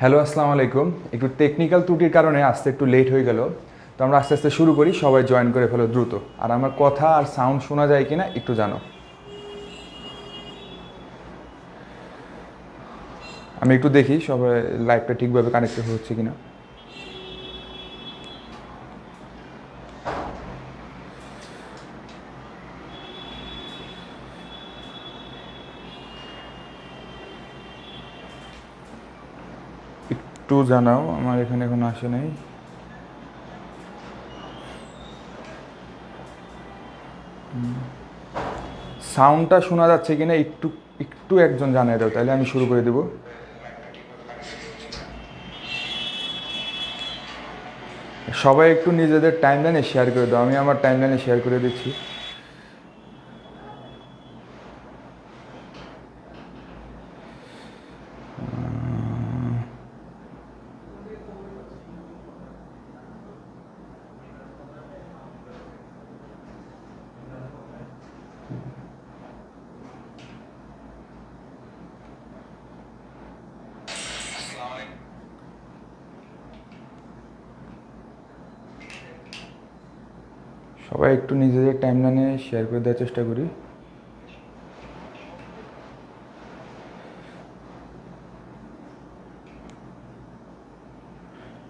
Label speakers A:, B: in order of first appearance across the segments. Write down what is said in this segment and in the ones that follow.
A: Hello, আসসালামু আলাইকুম। একটু টেকনিক্যাল ত্রুটির কারণে আসতে একটু লেট হয়ে গেল। তো আমরা আস্তে আস্তে শুরু করি, সবাই জয়েন করে ফেলো দ্রুত। আর আমার কথা আর সাউন্ড শোনা যায় কিনা একটু জানো। আমি একটু দেখি সবাই লাইভটা ঠিকভাবে কানেক্টেড হচ্ছে কিনা। একটু জানাও, আমার এখানে এখন আসে নাই। সাউন্ডটা শোনা যাচ্ছে কিনা একটু একটু একজন জানিয়ে দাও, তাহলে আমি শুরু করে দেবো। সবাই একটু নিজেদের টাইমলাইনে শেয়ার করে দাও, আমি আমার টাইমলাইনে শেয়ার করে দিচ্ছি। সবাই একটু নিজেদের টাইমলাইনে শেয়ার করে দেওয়ার চেষ্টা করি।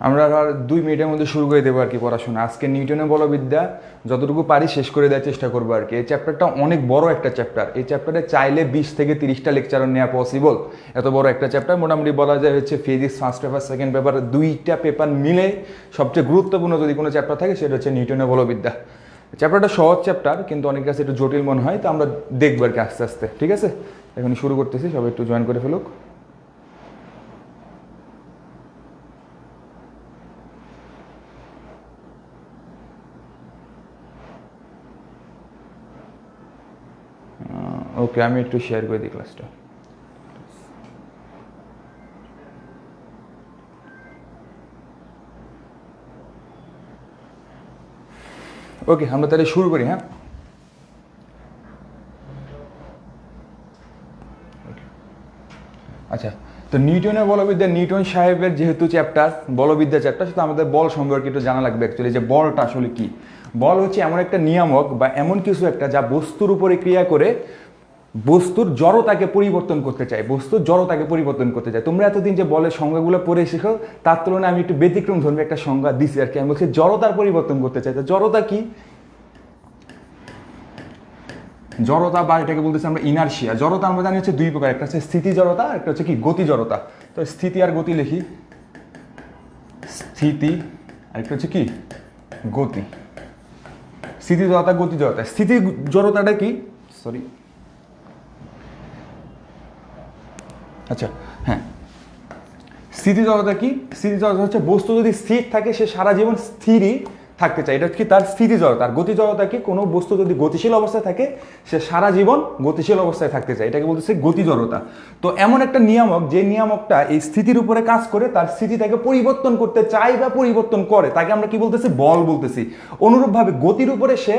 A: আমরা আর 2 মিনিটের মধ্যে শুরু করে দেবো আর কি পড়াশোনা। আজকে নিউটনের বলবিদ্যা যতটুকু পারি শেষ করে দেওয়ার চেষ্টা করবো আর কি। এই চ্যাপ্টারটা অনেক বড় একটা চ্যাপ্টার। এই চ্যাপ্টারে চাইলে 20 থেকে 30টা লেকচার নেওয়া পসিবল। এত বড় একটা চ্যাপ্টার। মোটামুটি বলা যায় হচ্ছে physics first paper second paper দুইটা পেপার মিলে সবচেয়ে গুরুত্বপূর্ণ যদি কোনো চ্যাপ্টার থাকে সেটা হচ্ছে নিউটনের বলবিদ্যা। চ্যাপ্টারটা সহজ চ্যাপ্টার, কিন্তু অনেক কাছে একটু জটিল মনে হয়। তো আমরা দেখবো আর কি আস্তে আস্তে। ঠিক আছে, এখন শুরু করতেছি, সবাই একটু জয়েন করে ফেলুক। ওকে, আমি একটু শেয়ার করে দিই ক্লাসটা। ওকে, আমরা তাহলে শুরু করি। হ্যাঁ, আচ্ছা। তো নিউটনের বলবিদ্যা, নিউটন সাহেবের যেহেতু চ্যাপ্টার বলবিদ্যা চ্যাপ্টার, সেটা আমাদের বল সম্পর্কে একটু জানা লাগবে অ্যাকচুয়ালি, যে বলটা আসলে কি। বল হচ্ছে এমন একটা নিয়ামক বা এমন কিছু একটা যা বস্তুর উপরে ক্রিয়া করে বস্তুর জড়তাকে পরিবর্তন করতে চায়, বস্তুর জড়তাকে পরিবর্তন করতে চায়। তোমরা এতদিন যে বলের সংজ্ঞাগুলো পড়ে শেখো, তার তুলনায় আমি একটু ব্যতিক্রম ধর্মী একটা সংজ্ঞা দিছি আর কি। আমি বলছি জড়তার পরিবর্তন করতে চাই। তো জড়তা কি? জড়তা বা এটাকে বলতেছি আমরা ইনার্শিয়া। জড়তা আমরা জানি হচ্ছে দুই প্রকার, একটা হচ্ছে স্থিতি জড়তা, একটা হচ্ছে কি গতি জড়তা। তো স্থিতি আর গতি লিখি, স্থিতি আর একটা হচ্ছে কি গতি। স্থিতি জড়তা, গতি জড়তা। স্থিতি জড়তাটা কি? সরি, আচ্ছা, হ্যাঁ। স্থিতি জড়তা কি? স্থিতি জড়তা হচ্ছে বস্তু যদি স্থির থাকে সে সারা জীবন স্থিরই থাকতে চায়, এটা কি তার স্থিতি জড়তা। আর গতি জড়তা কি? কোনো বস্তু যদি গতিশীল অবস্থায় থাকে সে সারা জীবন গতিশীল অবস্থায় থাকতে চায়, এটাকে বলতেছে গতি জড়তা। তো এমন একটা নিয়ামক, যে নিয়ামকটা এই স্থিতির উপরে কাজ করে তার স্থিতিটাকে পরিবর্তন করতে চায় বা পরিবর্তন করে, তাকে আমরা কি বলতেছি? বল বলতেছি। অনুরূপভাবে গতির উপরে সে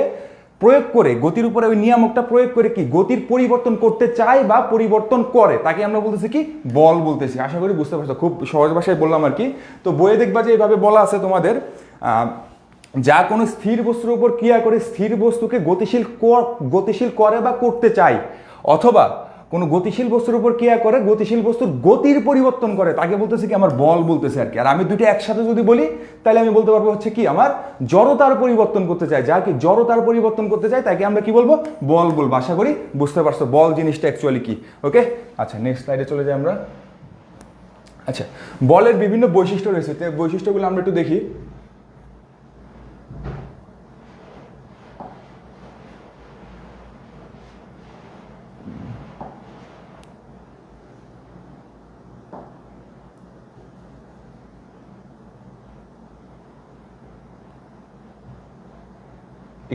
A: প্রয়োগ করে, গতির উপরে ওই নিয়ামকটা প্রয়োগ করে কি গতির পরিবর্তন করতে চায় বা পরিবর্তন করে, তাকে আমরা বলতেছি কি বল বলতেছি। আশা করি বুঝতে পারছো, খুব সহজ ভাষায় বললাম আর কি। তো বইয়ে দেখবা যে এইভাবে বলা আছে তোমাদের, যা কোনো স্থির বস্তুর উপর ক্রিয়া করে স্থির বস্তুকে গতিশীল করে বা করতে চায়, অথবা কোনো গতিশীল বস্তুর উপর ক্রিয়া করে গতিশীল বস্তুর গতির পরিবর্তন করে, তাকে বলতেছে কি আমার বল বলতেছে আর কি। আর আমি দুটো একসাথে যদি বলি তাহলে আমি বলতে পারবো হচ্ছে কি আমার জড়তার পরিবর্তন করতে চাই। যা কি জড়তার পরিবর্তন করতে চাই তাকে আমরা কি বলবো? বল বলবো। আশা করি বুঝতে পারছো বল জিনিসটা অ্যাকচুয়ালি কি। ওকে, আচ্ছা, নেক্সট স্লাইডে চলে যাই আমরা। আচ্ছা, বলের বিভিন্ন বৈশিষ্ট্য রয়েছে, তো বৈশিষ্ট্যগুলো আমরা একটু দেখি।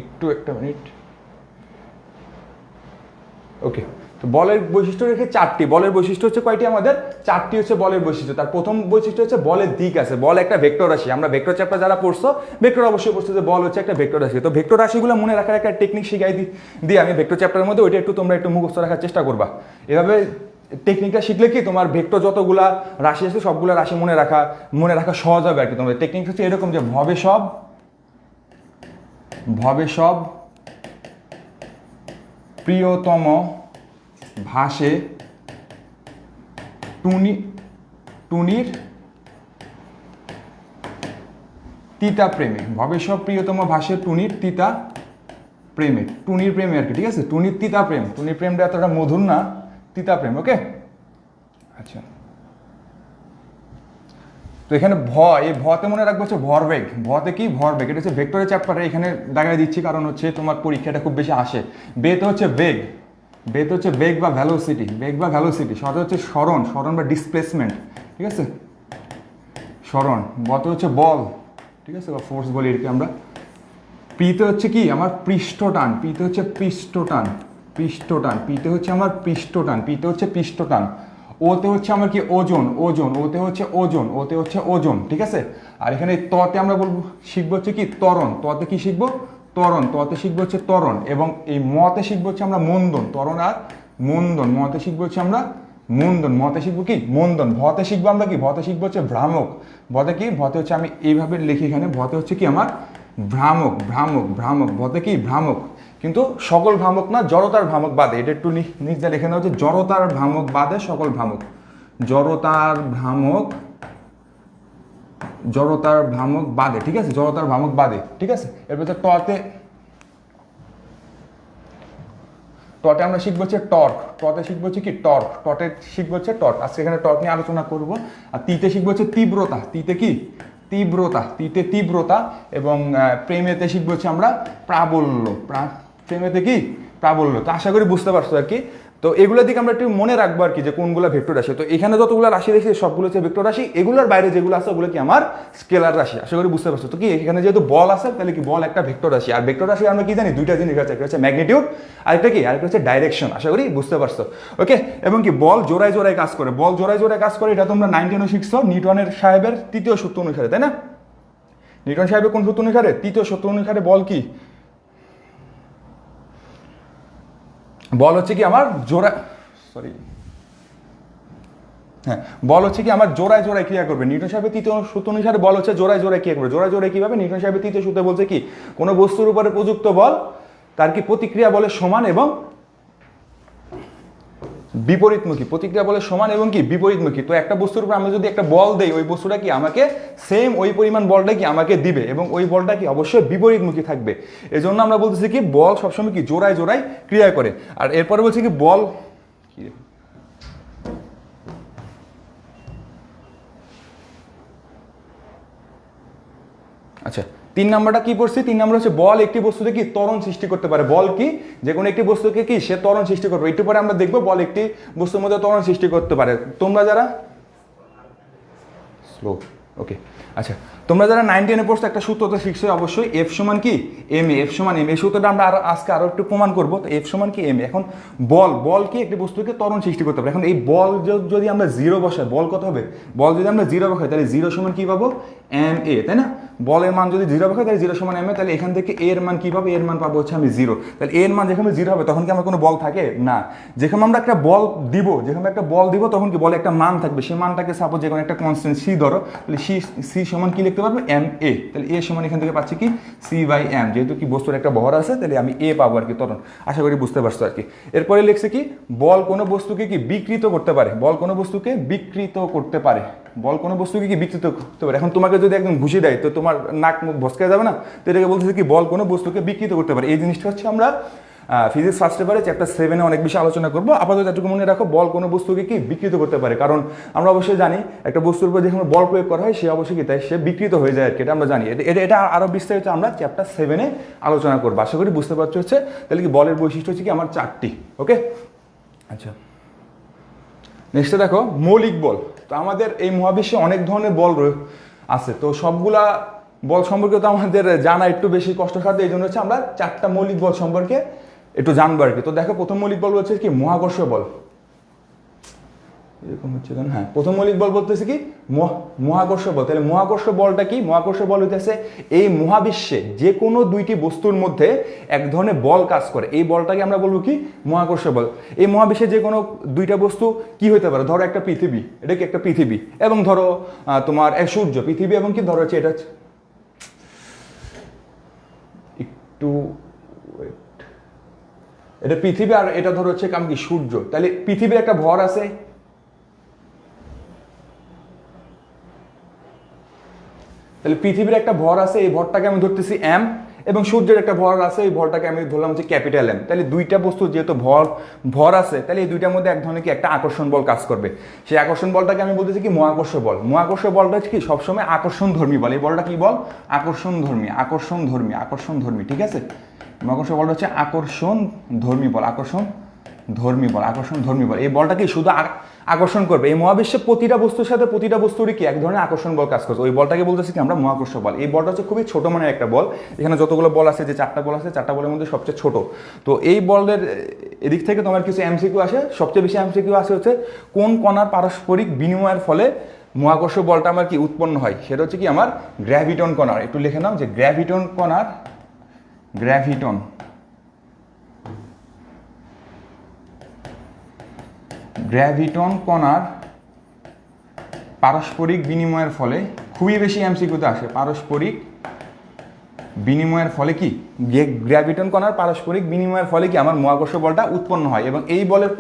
A: একটু একটা মিনিট। ওকে, তো বলের বৈশিষ্ট্য রেখে চারটি। বলের বৈশিষ্ট্য হচ্ছে কয়টি? আমাদের চারটি হচ্ছে বলের বৈশিষ্ট্য। তার প্রথম বৈশিষ্ট্য হচ্ছে বলের দিক আছে। বল একটা ভেক্টর রাশি। আমরা ভেক্টর চ্যাপ্টার যারা পড়ছো, ভেক্টর অবশ্যই পড়ছো যে বল হচ্ছে একটা ভেক্টর রাশি। তো ভেক্টর রাশিগুলো মনে রাখার একটা টেকনিক শিখাই দিই আমি ভেক্টর চ্যাপ্টারের মধ্যে, ওইটা একটু তোমরা একটু মুখস্থ রাখার চেষ্টা করবা। এভাবে টেকনিকটা শিখলে কি তোমার ভেক্টর যতগুলা রাশি আছে সবগুলা রাশি মনে রাখা সহজ হবে আর কি। তোমাদের টেকনিক হচ্ছে এরকম যে ভবে সব প্রিয়তম ভাসে টুনির তিতা প্রেমে। ভবে সব প্রিয়তম ভাসে টুনির তিতা প্রেমে, টুনির প্রেমে আর কি, ঠিক আছে। টুনির তিতা প্রেম, টুনির প্রেমটা এতটা মধুর না, তিতা প্রেম। ওকে, আচ্ছা। তো এখানে এই ভতে মনে রাখবো হচ্ছে ভরবেগ। ভতে কি ভরবেগ, এটা হচ্ছে ভেক্টরের চ্যাপ্টারে এখানে দেখাই দিচ্ছি, কারণ হচ্ছে তোমার পরীক্ষাটা খুব বেশি আসে। বেতে হচ্ছে বেগ, বেতে হচ্ছে বেগ বা ভ্যালোসিটি, বেগ বা ভ্যালোসিটি। সরে হচ্ছে সরণ বা ডিসপ্লেসমেন্ট, ঠিক আছে, সরণ। বতে হচ্ছে বল, ঠিক আছে, বা ফোর্স বলি এটাকে আমরা। পিতে হচ্ছে কি আমার পৃষ্ঠটান, পিতে হচ্ছে পৃষ্ঠটান, পিতে হচ্ছে আমার পৃষ্ঠটান, পিতে হচ্ছে পৃষ্ঠটান। ওতে হচ্ছে আমার কি ওজন, ওতে হচ্ছে ওজন, ঠিক আছে। আর এখানে ততে আমরা শিখবো হচ্ছে কি ত্বরণ, ততে কি শিখবো ত্বরণ, ততে শিখবো হচ্ছে ত্বরণ। এবং এই মতে শিখবো হচ্ছে আমরা মন্দন, ত্বরণ আর মন্দন। মতে শিখবো হচ্ছে আমরা মন্দন, মতে শিখবো কি মন্দন। ভতে শিখবো আমরা কি, ভতে শিখবো হচ্ছে ভ্রামক। ভতে কি, ভতে হচ্ছে আমি এইভাবে লিখি এখানে, ভতে হচ্ছে কি আমার ভ্রামক। ভতে কি ভ্রামক, কিন্তু সকল ভ্রামক না, জড়তার ভ্রামক বাদে। এটা একটু নিজে লিখে নেওয়া হচ্ছে জড়তার ভ্রামক বাদে সকল ভ্রামক, জড়তার ভ্রামক বাদে, ঠিক আছে, জড়তার ভ্রামক বাদে, ঠিক আছে। এরপর টটে আমরা শিখবো হচ্ছে টর্ক, টতে শিখবো হচ্ছে কি টর্ক, টটে শিখবো হচ্ছে টর্ক। আজকে এখানে টর্ক নিয়ে আলোচনা করব। আর তিতে শিখবো হচ্ছে তীব্রতা, তিতে কি তিতে তীব্রতা। এবং প্রেমেতে শিখবো হচ্ছে আমরা প্রাবল্য, প্রেমেতে কি প্রাবল্য। তো আশা করি বুঝতে পারছো আর কি। তো এগুলোর দিকে আমরা একটু মনে রাখবো আর কি, যে কোনগুলো ভেক্টর রাশি। তো এখানে যতগুলো রাশি দেখছি সবগুলো হচ্ছে ভেক্টর রাশি, এগুলোর বাইরে যেগুলো আছে ওগুলো কি আমার স্কেলার রাশি। আশা করি বুঝতে পারছো। তো কি এখানে যেহেতু বল আছে, তাহলে কি বল একটা ভেক্টর রাশি। আর ভেক্টর রাশি আমরা কি জানি, দুইটা জিনিস আছে, একটা হচ্ছে ম্যাগনিটিউড, আরেকটা হচ্ছে ডাইরেকশন। আশা করি বুঝতে পারছো। ওকে, এবং কি বল জোড়ায় কাজ করে, বল জোড়ায় কাজ করে, এটা তোমরা 9-10 শিখছো নিউটনের সাহেবের তৃতীয় সূত্র অনুসারে, তাই না? নিউটন সাহেবের কোন সূত্র অনুসারে? তৃতীয় সূত্র অনুসারে বল কি, বল হচ্ছে কি আমার বল হচ্ছে কি আমার জোড়ায় ক্রিয়া করবে। নিউটন সাহেবের তৃতীয় সূত্র অনুসারে বল হচ্ছে জোড়ায় ক্রিয়া করবে। জোড়ায় কিভাবে? নিউটন সাহেবের তৃতীয় সূত্রে বলছে কি, কোনো বস্তুর উপরে প্রযুক্ত বল তার কি প্রতিক্রিয়া বলের সমান এবং বিপরীতমুখী, প্রতিক্রিয়া বলের সমান এবং কি বিপরীতমুখী। তো একটা বস্তুর উপর আমরা যদি একটা বল দেই, ওই বস্তুটা কি আমাকে সেম ওই পরিমাণ বলটা কি আমাকে দিবে, এবং ওই বলটা কি অবশ্যই বিপরীতমুখী থাকবে। এজন্য আমরা বলতেছি কি বল সবসময় কি জোড়ায় ক্রিয়া করে। আর এরপরে বলছি কি বল আচ্ছা, 3 নম্বরটা কি পড়ছি? 3 নম্বর হচ্ছে বল একটি বস্তুতে কি ত্বরণ সৃষ্টি করতে পারে। বল কি, যে কোনো একটি বস্তুকে কি সে ত্বরণ সৃষ্টি করবে। একটু পরে আমরা দেখবো বল একটি বস্তুর মধ্যে ত্বরণ সৃষ্টি করতে পারে। তোমরা যারা স্লো, ওকে, আচ্ছা, তোমরা যারা 9-10 পড়ছো একটা সূত্র তো শিখছো অবশ্যই, এফ সমান কি এম এ, এফ সমান এম। এই সূত্রটা আমরা আজকে আরো একটু প্রমাণ করবো। তো এফ সমান কি এম এ। এখন বল কি একটি বস্তুকে ত্বরণ সৃষ্টি করতে পারে। এখন এই বল যদি আমরা 0 বসাই, বল কত হবে? বল যদি আমরা 0 বসাই, তাহলে 0 সমান কি পাবো? এম এ, তাই না? বলের মান যদি 0 বসাই, তাহলে 0 সমান এম এ। তাহলে এখান থেকে এর মান কি পাবো? এর মান পাবো হচ্ছে আমি 0। তাহলে এর মান যেখানে 0 হবে তখন কি আমার কোনো বল থাকে না। যেখানে আমরা একটা বল দিব, তখন কি বলে একটা মান থাকবে। সেই মানটাকে সাপোজ যে কোনো একটা কনস্ট্যান্ট সি ধরো, তাহলে সি সমান কি লিখতে পারবো? M A. তাহলে এ সমান এখান থেকে পাচ্ছি কি সি বাই এম। যেহেতু কি বস্তুর একটা ভর আছে, তাহলে আমি এ পাবো আর কি ত্বরণ। আশা করি বুঝতে পারছো আর কি। এরপরে লিখছে কি বল কোনো বস্তুকে কি বিকৃত করতে পারে। বল কোনো বস্তুকে বিকৃত করতে পারে। বল কোনো বস্তুকে কি বিকৃত করতে পারে। এখন তোমাকে যদি একদম ঘুষি দেয় তো তোমার নাক মুখ ভস্কে যাবে না? তো এটাকে বলতেছে কি বল কোনো বস্তুকে বিকৃত করতে পারে। এই জিনিসটা হচ্ছে আমরা ফিজিক্স ফার্স্ট পেপারে চ্যাপ্টার 7-এ অনেক বেশি আলোচনা করবো। আপাতত এটুকু মনে রাখো, বল কোনো বস্তুকে কি বিকৃত করতে পারে। কারণ আমরা অবশ্যই জানি একটা বস্তুর উপর যখন বল প্রয়োগ করা হয় সে অবশ্যই কি তাই সে বিকৃত হয়ে যায় আর কি। এটা আমরা জানি। এটা আরো বিস্তারিত আমরা চ্যাপ্টার 7-এ আলোচনা করবো। আশা করি বুঝতে পারছো। হচ্ছে তাহলে কি বলের বৈশিষ্ট্য হচ্ছে কি আমার 4টি। ওকে, আচ্ছা, নেক্সটে দেখো মৌলিক বল। তো আমাদের এই মহাবিশ্বে অনেক ধরনের বল আছে। তো সবগুলা বল সম্পর্কে তো আমাদের জানা একটু বেশি কষ্টসাধ্য। এই জন্য হচ্ছে আমরা 4টা মৌলিক বল সম্পর্কে একটু জানবো আর কি। তো দেখো প্রথম মৌলিক বল হচ্ছে কি মহাকর্ষীয় বল। এরকম হচ্ছে কেন? হ্যাঁ, প্রথম মৌলিক বল বলতেছে কি মহাকর্ষ বল। তাহলে মহাকর্ষ বলটা কি? মহাকর্ষ বল হইতেছে এই মহাবিশ্বে যে কোনো দুইটি বস্তুর মধ্যে এক ধরনের বল কাজ করে, এই বলটাকে আমরা বলবো কি? মহাকর্ষ বল। এই মহাবিশ্বে যে কোনো দুইটা বস্তু কি হতে পারে? ধরো একটা পৃথিবী, এটা কি একটা পৃথিবী, এবং ধরো তোমার এক সূর্য, পৃথিবী এবং কি ধরো হচ্ছে এটা একটু, এটা পৃথিবী আর এটা ধরো হচ্ছে কাম কি? সূর্য। তাহলে পৃথিবীর একটা ভর আছে, তাহলে পৃথিবীর একটা ভর আছে, এই ভরটাকে আমি ধরতেছি এম, এবং সূর্যের একটা ভর আছে, এই ভরটাকে আমি ধরলাম হচ্ছে ক্যাপিটাল এম। তাহলে দুইটা বস্তু যেহেতু ভর আছে, তাহলে এই দুইটার মধ্যে এক ধরনের কি একটা আকর্ষণ বল কাজ করবে। সেই আকর্ষণ বলটাকে আমি বলতেছি কি? মহাকর্ষ বল। মহাকর্ষ বলটা হচ্ছে কি? সবসময় আকর্ষণ ধর্মী বল। এই বলটা কি বল? আকর্ষণ ধর্মী, আকর্ষণ ধর্মী, আকর্ষণ ধর্মী, ঠিক আছে? মহাকর্ষ বলটা হচ্ছে আকর্ষণ ধর্মী বল, আকর্ষণ ধর্মী বল, আকর্ষণ ধর্মী বল। এই বলটা কি? শুধু আকর্ষণ করবে। এই মহাবিশ্বে প্রতিটা বস্তুর সাথে প্রতিটা বস্তুরই কি এক ধরনের আকর্ষণ বল কাজ করছে, ওই বলটাকে বলতেছি কি আমরা? মহাকর্ষ বল। এই বলটা হচ্ছে খুবই ছোট মানের একটা বল। এখানে যতগুলো বল আছে, যে চারটা বল আছে, চারটা বলের মধ্যে সবচেয়ে ছোট। তো এই বলের এদিক থেকে তোমার কিছু এমসিকিউ আসে। সবচেয়ে বেশি এমসিকিউ আসে হচ্ছে কোন কণার পারস্পরিক বিনিময়ের ফলে মহাকর্ষ বলটা আমার কি উৎপন্ন হয়? সেটা হচ্ছে কি আমার গ্র্যাভিটন কণার। একটু লিখে নাও যে গ্র্যাভিটন কণার, গ্র্যাভিটন গ্র্যাভিটন কণার পারস্পরিক বিনিময়ের ফলে, খুবই বেশি এমসিকিউতে আসে, পারস্পরিক বিনিময়ের ফলে কি? গ্র্যাভিটন কণার পারস্পরিক বিনিময়ের ফলে কি আমার মহাকর্ষ বলটা উৎপন্ন হয়। এবং এই বলের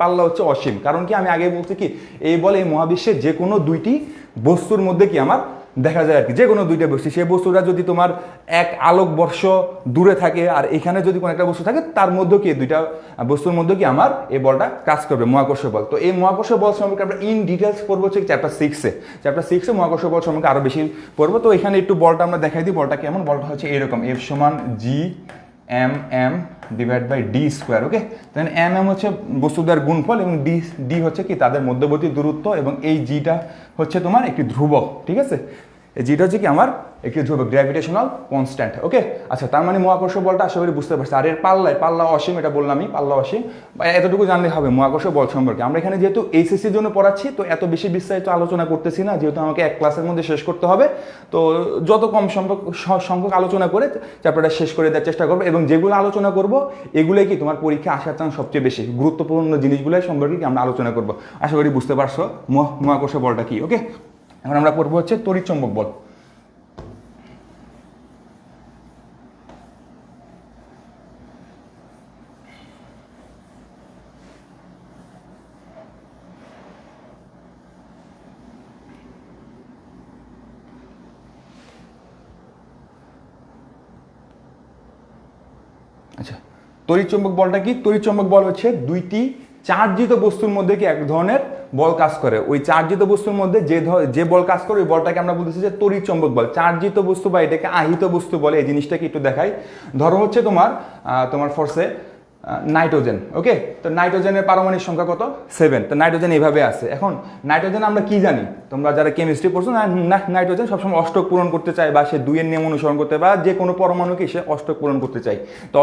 A: পাল্লা হচ্ছে অসীম। কারণ কি? আমি আগে বলছি কি এই বল এই মহাবিশ্বের যে কোনো দুইটি বস্তুর মধ্যে কি আমার দেখা যায় আর কি, যে কোনো দুইটা বস্তু, সেই বস্তুটা যদি তোমার এক আলোকবর্ষ দূরে থাকে আর এখানে যদি কোনো একটা বস্তু থাকে, তার মধ্যে কি দুইটা বস্তুর মধ্যে কি আমার এই বলটা কাজ করবে, মহাকর্ষ বল। তো এই মহাকর্ষ বল সম্পর্কে আমরা ইন ডিটেলস পড়বো হচ্ছে চ্যাপ্টার 6-এ। চ্যাপ্টার 6-এ মহাকর্ষ বল সম্পর্কে আরো বেশি পড়বো। তো এখানে একটু বলটা আমরা দেখাই দিই। বলটা কেমন? বলটা হচ্ছে এরকম, F সমান G(m)(m) divide by D square. Okay, then m হচ্ছে বস্তুদের গুণফল এবং ডি হচ্ছে কি তাদের মধ্যবর্তী দূরত্ব, এবং এই জিটা হচ্ছে তোমার একটি ধ্রুবক, ঠিক আছে? এই জিটা হচ্ছে কি আমার একটি ধ্রুবক, গ্র্যাভিটেশনাল কনস্ট্যান্ট। ওকে, আচ্ছা, তার মানে মহাকর্ষ বলটা আশা করি বুঝতে পারছি। আর এর পাল্লা অসীম, এটা বললামই, পাল্লা অসীম। এতটুকু জানলে হবে মহাকর্ষ বল সম্পর্কে। আমরা এখানে যেহেতু এইচএসসির জন্য পড়াচ্ছি, তো এত বেশি বিস্তারিত আলোচনা করতেছি না, যেহেতু আমাকে এক ক্লাসের মধ্যে শেষ করতে হবে। তো যত কম সংখ্যক আলোচনা করে চ্যাপ্টারটা শেষ করে দেওয়ার চেষ্টা করবো, এবং যেগুলো আলোচনা করব এগুলোই কি তোমার পরীক্ষা আসার চান্স সবচেয়ে বেশি। গুরুত্বপূর্ণ জিনিসগুলো সম্পর্কে কি আমরা আলোচনা করবো। আশা করি বুঝতে পারছো মহাকর্ষ বলটা কি। ওকে, এখন আমরা পড়বো হচ্ছে তড়িৎচুম্বক বল। আচ্ছা, তড়িৎচুম্বক বলটা কি? তড়িৎচুম্বক বল হচ্ছে দুইটি চার্জিত বস্তুর মধ্যে কি এক ধরনের বল কাজ করে। ওই চার্জিত বস্তুর মধ্যে যে বল কাজ করে ওই বলটাকে আমরা বলতেছি যে তড়িৎচুম্বক বল। চার্জিত বস্তু বা এটাকে আহিত বস্তু বলে। এই জিনিসটাকে একটু দেখাই। ধরো হচ্ছে তোমার ফোর্সে নাইট্রোজেন। ওকে, তো নাইট্রোজেনের পারমাণবিক সংখ্যা কত? 7। তো নাইট্রোজেন এইভাবে আছে। এখন নাইট্রোজেন আমরা কি জানি? তোমরা যারা কেমিস্ট্রি পড়ছো, নাইট্রোজেন সবসময় অষ্টক পূরণ করতে চায়, বা সে 2 এর নিয়ম অনুসরণ করতে, বা যে কোনো পরমাণুকে সে অষ্টক পূরণ করতে চায়। তো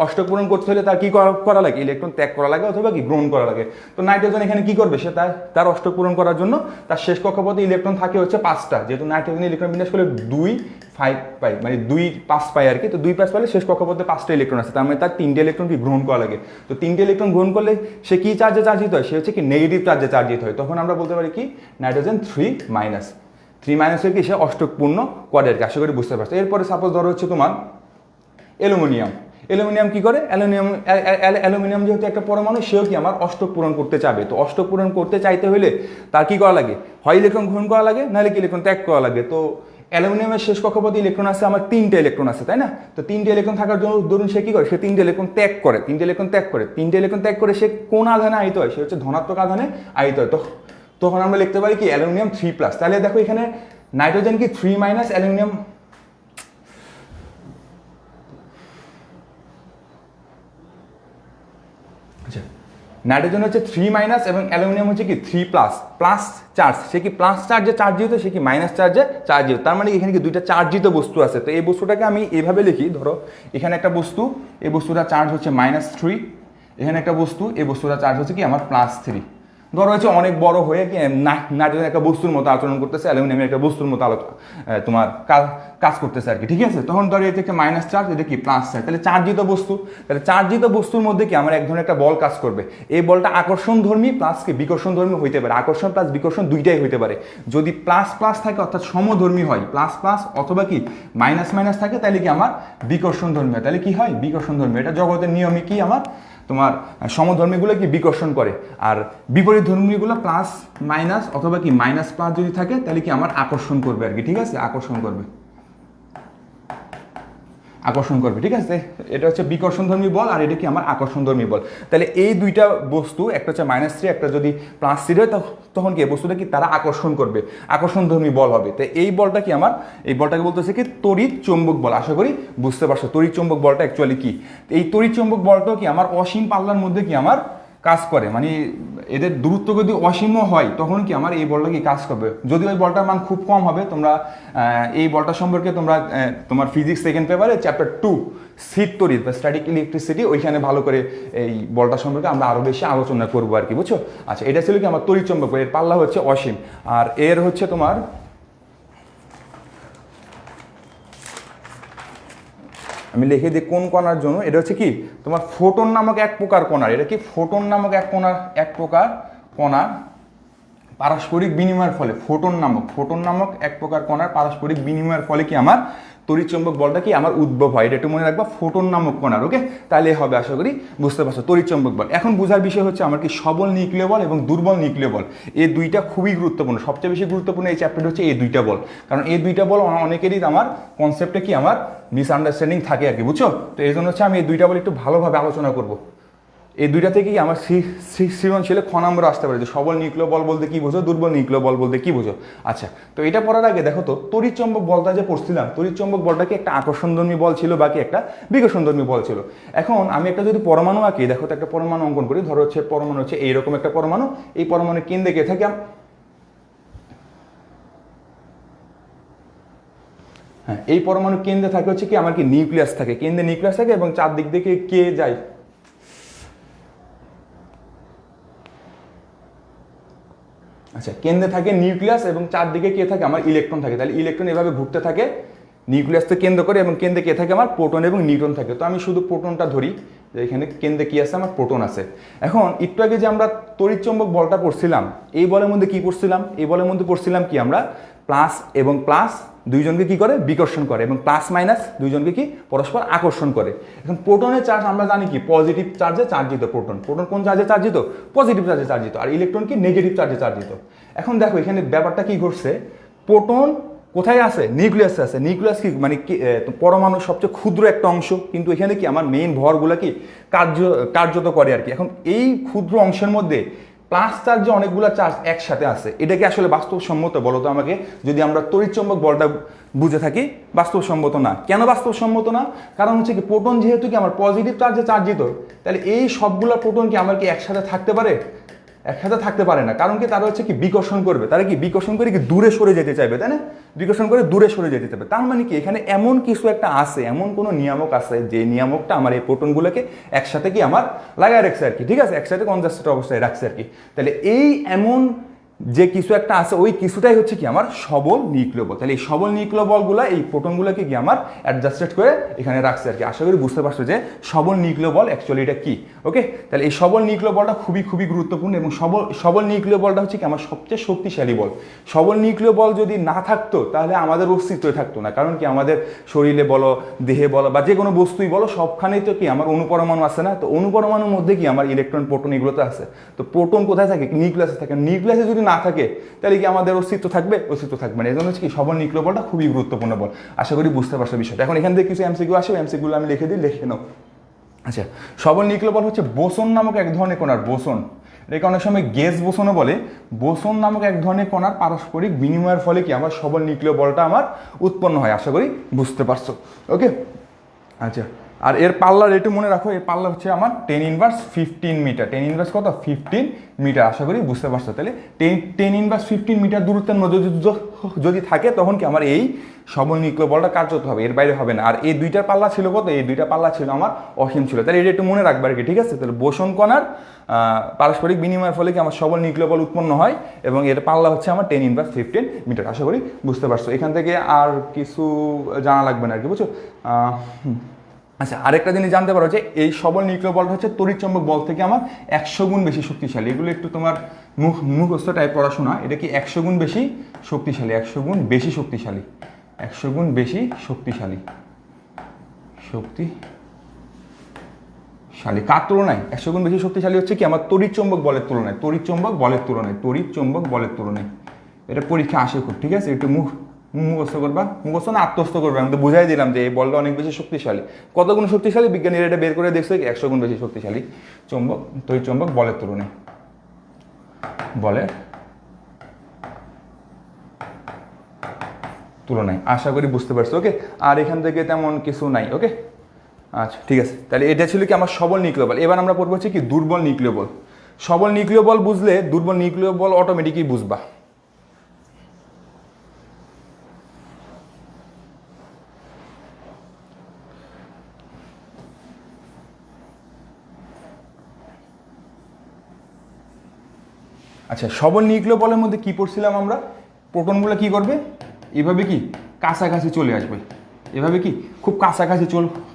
A: অষ্টক পূরণ করতে হলে তার কি করা লাগে? ইলেকট্রন ত্যাগ করা লাগে অথবা কি গ্রহণ করা লাগে। তো নাইট্রোজেন এখানে কি করবে? সে তার অষ্টক পূরণ করার জন্য তার শেষ কক্ষপথে ইলেকট্রন থাকে হচ্ছে 5টা। যেহেতু নাইট্রোজেন ইলেকট্রন বিন্যাস করলে 2-5 পাই, মানে 2-5 পাই আর কি। তো 2-5 পাইলে শেষ কক্ষপথে 5টা ইলেকট্রন আছে, তার মানে তার 3টে ইলেকট্রন কি গ্রহণ করা লাগে। তো 3টে ইলেকট্রন গ্রহণ করলে সে কি চার্জে চার্জিত হয়? সে হচ্ছে কি নেগেটিভ চার্জে চার্জিত হয়। তখন আমরা বলতে পারি কি নাইট্রোজেন 3- হয়ে কি সে অষ্টকপূর্ণ করে আর কি। আশা করি বুঝতে পারছো। এরপরে সাপোজ ধরো হচ্ছে তোমার অ্যালুমিনিয়াম কি করে? অ্যালুমিনিয়াম যেহেতু একটা পরমাণু, সেও কি আমার অষ্টক পূরণ করতে চাবে। তো অষ্টক পূরণ করতে চাইতে হলে তার কি করা লাগে? হয় ইলেকট্রন গ্রহণ করা লাগে, নাহলে কি ইলেকট্রন ত্যাগ করা লাগে। তো অ্যালুমিনিয়ামের শেষ কক্ষপথে ইলেকট্রন আছে আমার 3টে ইলেকট্রন আছে, তাই না? তো 3টে ইলেকট্রন থাকার জন্য ধরুন সে কি করে? সে 3টে ইলেকট্রন ত্যাগ করে। সে কোন আধানে আহিত হয়? সে হচ্ছে ধনাত্মক আধানে আহিত হয়। তখন আমরা লিখতে পারি কি অ্যালুমিনিয়াম 3+। তাহলে দেখো এখানে নাইট্রোজেন কি 3- অ্যালুমিনিয়াম, আচ্ছা, নাইট্রোজেন হচ্ছে 3- এবং অ্যালুমিনিয়াম হচ্ছে কি 3+, প্লাস চার্জ। সে কি প্লাস চার্জে চার্জিত, সে কি মাইনাস চার্জে চার্জিত। তার মানে এখানে কি দুইটা চার্জিত বস্তু আছে। তো এই বস্তুটাকে আমি এভাবে লিখি, ধরো এখানে একটা বস্তু, এই বস্তুটা চার্জ হচ্ছে -3, এখানে একটা বস্তু, এই বস্তুটা চার্জ হচ্ছে কি আমার +3। ধরো হচ্ছে অনেক বড় হয়ে কি নাইট্রোজেন একটা বস্তুর মতো আচরণ করতেছে, অ্যালুমিনিয়াম একটা বস্তুর মতো তোমার কাজ করতেছে আর কি, ঠিক আছে। তখন ধরো এটা একটা মাইনাস চার্জ, এটা কি প্লাস চার্জ, তাহলে চার্জিত বস্তু, তাহলে চার্জিত বস্তুর মধ্যে কি আমার এক ধরনের একটা বল কাজ করবে। এই বলটা আকর্ষণধর্মী প্লাস কি বিকর্ষণধর্মী হইতে পারে, আকর্ষণ প্লাস বিকর্ষণ দুইটাই হইতে পারে। যদি প্লাস প্লাস থাকে অর্থাৎ সমধর্মী হয়, প্লাস প্লাস অথবা কি মাইনাস মাইনাস থাকে, তাহলে কি আমার বিকর্ষণধর্মী হয়, তাহলে কি হয় বিকর্ষণধর্মী। এটা জগতের নিয়মে কি আমার তোমার সমধর্মীগুলো কি বিকর্ষণ করে, আর বিপরীত ধর্মীগুলো প্লাস মাইনাস অথবা কি মাইনাস প্লাস যদি থাকে তাহলে কি আমার আকর্ষণ করবে আর কি, ঠিক আছে, আকর্ষণ করবে, আকর্ষণ করবে, ঠিক আছে। এটা হচ্ছে বিকর্ষণধর্মী বল আর এটা কি আমার আকর্ষণধর্মী বল। তাহলে এই দুইটা বস্তু, একটা হচ্ছে -3 একটা যদি +3 হয়, তখন কি বস্তুটা কি তারা আকর্ষণ করবে, আকর্ষণধর্মী বল হবে। তো এই বলটা কি আমার, এই বলটাকে বলতেছে কি তড়িৎ চৌম্বক বল। আশা করি বুঝতে পারছো তড়িৎ চৌম্বক বলটা অ্যাকচুয়ালি কি। এই তড়িৎ চৌম্বক বলটাও কি আমার অসীম পাল্লার মধ্যে কি আমার কাজ করে, মানে এদের দূরত্ব যদি অসীম হয় তখন কি আমার এই বলটা কি কাজ করবে। যদি ওই বলটার মান খুব কম হবে, তোমরা এই বলটা সম্পর্কে তোমরা তোমার ফিজিক্স সেকেন্ড পেপারে চ্যাপ্টার 2 স্থির তড়িৎ বা স্ট্যাটিক ইলেকট্রিসিটি, ওইখানে ভালো করে এই বলটা সম্পর্কে আমরা আরও বেশি আলোচনা করবো আর কি, বুঝছো। আচ্ছা, এটা ছিল কি আমার তড়িৎ চৌম্বক, এর পাল্লা হচ্ছে অসীম, আর এর হচ্ছে তোমার আমি লিখে দিই কোন কণার জন্য। এটা হচ্ছে কি তোমার ফোটন নামক এক প্রকার কণার, এটা কি ফোটন নামক এক প্রকার কণার পারস্পরিক বিনিময়ের ফলে, ফোটন নামক এক প্রকার কণার পারস্পরিক বিনিময়ের ফলে কি আমার তড়িৎচৌম্বক বলটা কি আমার উদ্ভব হয়। এটা একটু মনে রাখবা, ফোটন নামক কণার, ওকে। তাহলে হবে, আশা করি বুঝতে পারছো তড়িৎচৌম্বক বল। এখন বোঝার বিষয় হচ্ছে আমার কি সবল নিউক্লিয় বল এবং দুর্বল নিউক্লিয় বল, এই দুইটা খুবই গুরুত্বপূর্ণ। সবচেয়ে বেশি গুরুত্বপূর্ণ এই চ্যাপ্টার হচ্ছে এই দুইটা বল, কারণ এই দুইটা বল অনেকেরই আমার কনসেপ্টে কি আমার মিসআন্ডারস্ট্যান্ডিং থাকে আর কি, বুঝছো। তো এই জন্য হচ্ছে আমি এই দুইটা বল একটু ভালোভাবে আলোচনা করবো। এই দুইটা থেকেই আমার সৃজনশীলে খ নম্বর আসতে পারে যে সবল নিউক্লিয় বল বলতে কি বোঝো, দুর্বল নিউক্লিয় বল বলতে কি বোঝো। আচ্ছা, তো এটা পড়ার আগে দেখো তো তড়িৎচৌম্বক বলটা যে পড়ছিলাম, তড়িৎচৌম্বক বলটা কি একটা আকর্ষণধর্মী বল ছিল বাকি একটা বিকর্ষণধর্মী বল ছিল। এখন আমি একটা যদি পরমাণু আঁকি, দেখো তো একটা পরমাণু অঙ্কন করি। ধরো হচ্ছে পরমাণু হচ্ছে এইরকম একটা পরমাণু, এই পরমাণুর কেন্দ্রে কে থাকে, হ্যাঁ এই পরমাণু কেন্দ্রে থাকে হচ্ছে কি আমার কি নিউক্লিয়াস থাকে, কেন্দ্রে নিউক্লিয়াস থাকে এবং চারদিক থেকে কে যায়, আচ্ছা কেন্দ্রে থাকে নিউক্লিয়াস এবং চারদিকে কে থাকে আমার ইলেকট্রন থাকে। তাহলে ইলেকট্রন এভাবে ঘুরতে থাকে নিউক্লিয়াসকে কেন্দ্র করে এবং কেন্দ্রে কে থাকে আমার প্রোটন এবং নিউট্রন থাকে। তো আমি শুধু প্রোটনটা ধরি, যে এখানে কেন্দ্রে কি আছে আমার প্রোটন আছে। এখন একটু আগে যে আমরা তড়িৎচৌম্বক বলটা পড়ছিলাম, এই বলের মধ্যে কি পড়ছিলাম, এই বলের মধ্যে পড়ছিলাম কি আমরা প্লাস এবং প্লাস দুইজনকে কি করে বিকর্ষণ করে এবং প্লাস মাইনাস দুইজনকে কি পরস্পর আকর্ষণ করে। এখন প্রোটনের চার্জ আমরা জানি কি পজিটিভ চার্জে চার্জিত, প্রোটন কোন চার্জে চার্জিত, পজিটিভ চার্জে চার্জিত, আর ইলেকট্রন কি নেগেটিভ চার্জে চার্জিত। এখন দেখো এখানে ব্যাপারটা কি ঘটছে, প্রোটন কোথায় আছে, নিউক্লিয়াসে আছে। নিউক্লিয়াস কি মানে পরমাণুর সবচেয়ে ক্ষুদ্র একটা অংশ, কিন্তু এখানে কি আমার মেইন ভরগুলা কি কার্যত করে আর কি। এখন এই ক্ষুদ্র অংশের মধ্যে প্লাস চার্জে অনেকগুলো চার্জ একসাথে আছে, এটা কি আসলে বাস্তবসম্মত বলো তো আমাকে? যদি আমরা তড়িৎচৌম্বক বলটা বুঝে থাকি, বাস্তবসম্মত না। কেন বাস্তবসম্মত না? কারণ হচ্ছে কি প্রোটন যেহেতু কি আমার পজিটিভ চার্জে চার্জিত, তাহলে এই সবগুলো প্রোটন কি আমার কি একসাথে থাকতে পারে? একসাথে থাকতে পারে না। কারণ কি তারা হচ্ছে কি বিকর্ষণ করবে, তারা কি বিকর্ষণ করে কি দূরে সরে যেতে চাইবে, তাই না? বিকর্ষণ করে দূরে সরে যেতে চাইবে। তার মানে কি এখানে এমন কিছু একটা আছে, এমন কোনো নিয়ামক আছে যে নিয়ামকটা আমার এই প্রোটনগুলোকে একসাথে কি আমার লাগায় রাখছে আর কি, ঠিক আছে, একসাথে কনজাস্টেড অবস্থায় রাখছে আর কি। তাহলে এই এমন যে কিছু একটা আছে, ওই কিছুটাই হচ্ছে কি আমার সবল নিউক্লিয় বল। তাহলে এই সবল নিউক্লিয় বলগুলো এই প্রোটনগুলোকে কি আমার অ্যাডজাস্টেড করে এখানে রাখছে আর কি। আশা করি বুঝতে পারছো যে সবল নিউক্লিয় বল অ্যাকচুয়ালি এটা কি, ওকে। তাহলে এই সবল নিউক্লিয় বলটা খুবই গুরুত্বপূর্ণ এবং সবল নিউক্লিয় বলটা হচ্ছে কি আমার সবচেয়ে শক্তিশালী বল। সবল নিউক্লিয় বল যদি না থাকতো তাহলে আমাদের অস্তিত্বই থাকতো না। কারণ কি আমাদের শরীরে বলো, দেহে বলো, বা যে কোনো বস্তুই বলো, সবখানেই তো কি আমার অনুপরমাণু আছে না? তো অনুপরমাণুর মধ্যে কি আমার ইলেকট্রন প্রোটন এগুলো তো আছে। তো প্রোটন কোথায় থাকে? নিউক্লিয়াসে থাকে। নিউক্লিয়াসে যদি না থাকে তাহলে কি আমাদের অস্তিত্ব থাকবে? অস্তিত্ব থাকবে না। এই জন্য হচ্ছে কি সবল নিউক্লিয় বলটা খুবই গুরুত্বপূর্ণ বল। আশা করি বুঝতে পারছো বিষয়টা। এখন এখান থেকে কিছু এমসিকিউ আসবে, এমসিকিউগুলো আমি লিখে দিই, লিখে নাও। আচ্ছা, সবল নিউক্লিয় বল হচ্ছে বোসন নামক এক ধরনের কণার, বোসন, এটাকে অনেক সময় গ্যাস বোসনও বলে। বোসন নামক এক ধরনের কণার পারস্পরিক বিনিময়ের ফলে কি আমার সবল নিউক্লিয় বলটা আমার উৎপন্ন হয়। আশা করি বুঝতে পারছো, ওকে। আচ্ছা, আর এর পাল্লার একটু মনে রাখো, এর পাল্লা হচ্ছে আমার 10^15 মিটার। 10 কত 15 মিটার, আশা করি বুঝতে পারছো। তাহলে 10^15 মিটার দূরত্বের মধ্যে যদি থাকে তখন কি আমার এই সবল নিউক্লিয় বলটা কার্যত হবে, এর বাইরে হবে না। আর এই দুইটার পাল্লা ছিল কত, এই দুইটা পাল্লা ছিল আমার অসীম ছিল। তাহলে এটা একটু মনে রাখবে আর কি, ঠিক আছে। তাহলে বোসন কণার পারস্পরিক বিনিময়ের ফলে কি আমার সবল নিউক্লিয় বল উৎপন্ন হয় এবং এর পাল্লা হচ্ছে আমার 10^15 মিটার। আশা করি বুঝতে পারছো। এখান থেকে আর কিছু জানা লাগবে না আর কি, বুঝছো। আচ্ছা, আরেকটা জিনিস জানতে পারো যে এই সবল নিউক্লিয় বলটা হচ্ছে তড়িৎচম্বক বল থেকে আমার 100 গুণ বেশি শক্তিশালী। এগুলো একটু তোমার মুখস্থ টাইপ পড়াশোনা। এটা কি 100 গুণ বেশি শক্তিশালী, 100 গুণ বেশি শক্তিশালী, 100 গুণ বেশি শক্তিশালী, শক্তিশালী কার তুলনায়? 100 গুণ বেশি শক্তিশালী হচ্ছে কি আমার তড়িৎচম্বক বলের তুলনায়, তড়িৎচম্বক বলের তুলনায়, তড়িৎচম্বক বলের তুলনায়। এটা পরীক্ষা আসে খুব, ঠিক আছে। একটু মুখস্থ করবা, মুখস্থ না আত্মস্থ করবে। আমি তো বুঝাই দিলাম যে এই বলটা অনেক বেশি শক্তিশালী। কত গুণ শক্তিশালী? বিজ্ঞানীরা এটা বের করে দেখছে 100 গুণ বেশি শক্তিশালী চম্বক, তড়িৎচম্বক বলের তুলনায়, বলের তুলনায়। আশা করি বুঝতে পারছো। ওকে, আর এখান থেকে তেমন কিছু নাই। ওকে, আচ্ছা ঠিক আছে। তাহলে এটা ছিল কি আমার সবল নিউক্লিয় বল। এবার আমরা পড়বো হচ্ছে কি দুর্বল নিউক্লিয় বল। সবল নিউক্লিয় বল বুঝলে দুর্বল নিউক্লিয় বল অটোমেটিকই বুঝবা। আচ্ছা, সবল নিউক্লিয় বলের মধ্যে কি পড়ছিলাম আমরা? প্রোটনগুলো কি করবে? এভাবে কি কাছাকাছি চলে আসবে, এভাবে কি খুব কাছাকাছি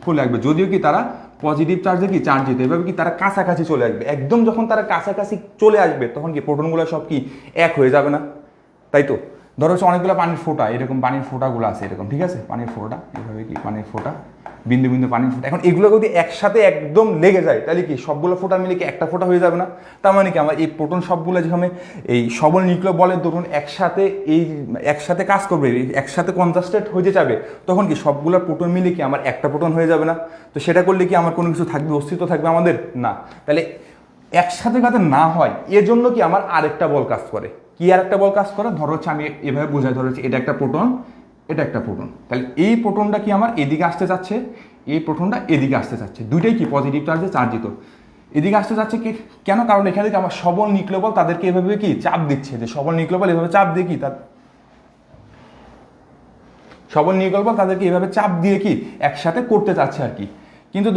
A: চলে আসবে। যদিও কি তারা পজিটিভ চার্জে কি চার্জিত, এভাবে কি তারা কাছাকাছি চলে আসবে। একদম যখন তারা কাছাকাছি চলে আসবে তখন কি প্রোটনগুলো সব কি এক হয়ে যাবে না? তাই তো। ধরো হচ্ছে অনেকগুলো পানির ফোঁটা, এরকম পানির ফোঁটাগুলো আছে এরকম, ঠিক আছে। পানির ফোঁটা এভাবে কি পানির ফোঁটা, বিন্দু বিন্দু পানির ফোঁটা। এখন এগুলো যদি একসাথে একদম লেগে যায় তাহলে কি সবগুলো ফোঁটা মিলে কি একটা ফোঁটা হয়ে যাবে না? তার মানে কি আমার এই প্রোটন সবগুলো যেখানে এই সবল নিউক্লিয় বলের ধরুন একসাথে কাজ করবে, একসাথে কনজাস্টেড হয়ে যাবে, তখন কি সবগুলো প্রোটন মিলে কি আমার একটা প্রোটন হয়ে যাবে না? তো সেটা করলে কি আমার কোনো কিছু থাকবে, অস্তিত্ব থাকবে আমাদের? না। তাহলে একসাথে যাতে না হয় এর জন্য কি আমার আরেকটা বল কাজ করে। কি আরেকটা বল কাজ করে? ধরো হচ্ছে আমি এভাবে বোঝাই, ধরো হচ্ছে এটা একটা প্রোটন, এটা একটা প্রোটন। তাহলে এই প্রোটনটা কি আমার এদিকে আসতে যাচ্ছে, এই প্রোটনটা এদিকে আসতে যাচ্ছে, দুইটাই কি পজিটিভ চার্জে চার্জিত। এদিকে আসতে যাচ্ছে কি কেন? কারণ এখানে কি আমার সবল নিউক্লিয় বল তাদেরকে এভাবে কি চাপ দিচ্ছে, যে সবল নিউক্লিয় বল এভাবে চাপ দিয়ে কি সবল নিউক্লিয় বল তাদেরকে এভাবে চাপ দিয়ে কি একসাথে করতে চাচ্ছে আর কি। কিন্তু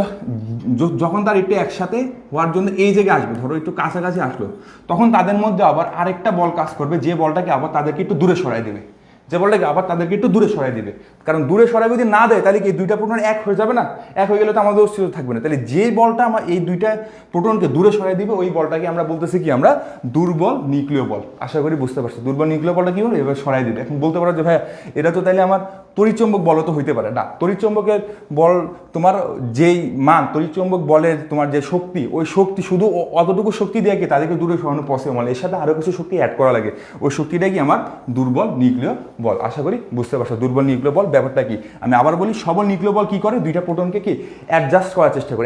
A: যখন তার একটু একসাথে হওয়ার জন্য এই জায়গায় আসবে, ধরো একটু কাছাকাছি আসলো, তখন তাদের মধ্যে আবার আরেকটা বল কাজ করবে, যে বলটাকে আবার তাদেরকে একটু দূরে সরাই দেবে, যে বলটাকে আবার তাদেরকে একটু দূরে সরাই দিবে। কারণ দূরে সরাই যদি না দেয় তাহলে কি দুইটা প্রোটন এক হয়ে যাবে না? এক হয়ে গেলে তো আমাদের অস্তিত্ব থাকবে না। তাহলে যে বলটা আমার এই দুইটা প্রোটনকে দূরে সরাই দিবে ওই বলটাকে আমরা বলতেছি কি আমরা দুর্বল নিউক্লিয় বল। আশা করি বুঝতে পারছো। দুর্বল নিউক্লিয় বলটা কি হলো? এবার সরাই দিবে। এখন বলতে পারো যে ভাইয়া এটা তো তাহলে আমার তড়িৎচম্বক বলও তো হইতে পারে না। তড়িৎচম্বকের বল তোমার যেই মান, তড়িৎচম্বক বলের তোমার যে শক্তি, ওই শক্তি শুধু অতটুকু শক্তি দিয়ে কি তাদেরকে দূরে সরানো পসিবল। এর সাথে আরও কিছু শক্তি অ্যাড করা লাগে, ওই শক্তিটাই কি আমার দুর্বল নিউক্লিয় বল। আশা করি বুঝতে পারছো দুর্বল নিউক্লিয় বল ব্যাপারটা কি। আমি আবার বলি, সবল নিউক্লিয় বল কি করে? দুইটা প্রোটনকে কি অ্যাডজাস্ট করার চেষ্টা করে,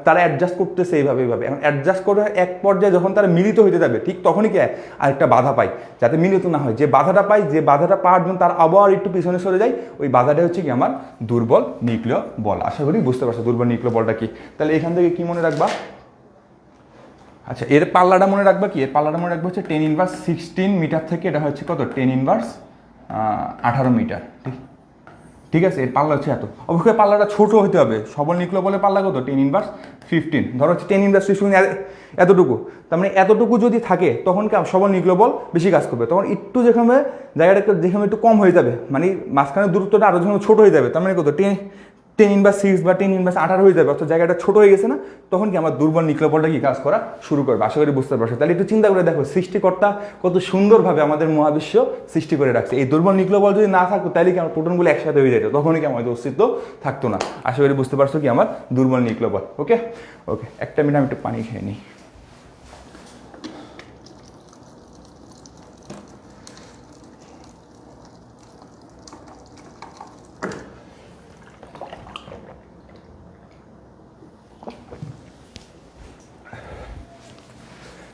A: তারা অ্যাডজাস্ট করতেছে এইভাবে। এখন অ্যাডজাস্ট করে এক পর্যায়ে যখন তারা মিলিত হইতে যাবে ঠিক তখনই কি আরেকটা বাধা পায়, যাতে মিলিত না হয়। যে বাধাটা পায়, যে বাধাটা পাওয়ার জন্য তার আবার একটু পিছনে সরে যায়, ওই বাধাটা হচ্ছে কি আমার দুর্বল নিউক্লিয় বল। আশা করি বুঝতে পারছো দুর্বল নিউক্লিয় বলটা কি। তাহলে এখান থেকে কি মনে রাখবা? আচ্ছা, এর পাল্লাটা মনে রাখবা কি? এর পাল্লাটা মনে রাখবা হচ্ছে 10^16 মিটার থেকে এটা হচ্ছে কত 10^18 মিটার। ঠিক আছে, এর পাল্লা হচ্ছে এত। অবশ্যই পাল্লাটা ছোট হতে হবে। সবল নিউক্লিয় বলের পাল্লা কত 10^15। ধরো হচ্ছে 10^15 এতটুকু। তার মানে এতটুকু যদি থাকে তখন কি সবল নিউক্লিয় বল বেশি কাজ করবে। তখন একটু যেখানে জায়গাটা যেখানে একটু কম হয়ে যাবে, মানে মাঝখানে দূরত্বটা আরও যখন ছোট হয়ে যাবে, তার মানে কত 10^6 বা 10^18 হয়ে যাবে, অর্থাৎ জায়গাটা ছোট হয়ে গেছে না? তখন কি আমার দুর্বল নিউক্লিয় বলটা কি কাজ করা শুরু করবে। আশা করি বুঝতে পারছো। তাহলে একটু চিন্তা করে দেখো, সৃষ্টিকর্তা কত সুন্দরভাবে আমাদের মহাবিশ্ব সৃষ্টি করে রাখছে। এই দুর্বল নিউক্লিয় বল যদি না থাকতো তাহলে কি আমার প্রোটনগুলো একসাথে হয়ে যেত, তখনই কি আমাদের অস্তিত্ব থাকতো না। আশা করি বুঝতে পারছো কি আমার দুর্বল নিউক্লিয় বল। ওকে ওকে, একটা মিনিট আমি একটু পানি খেয়ে নিই।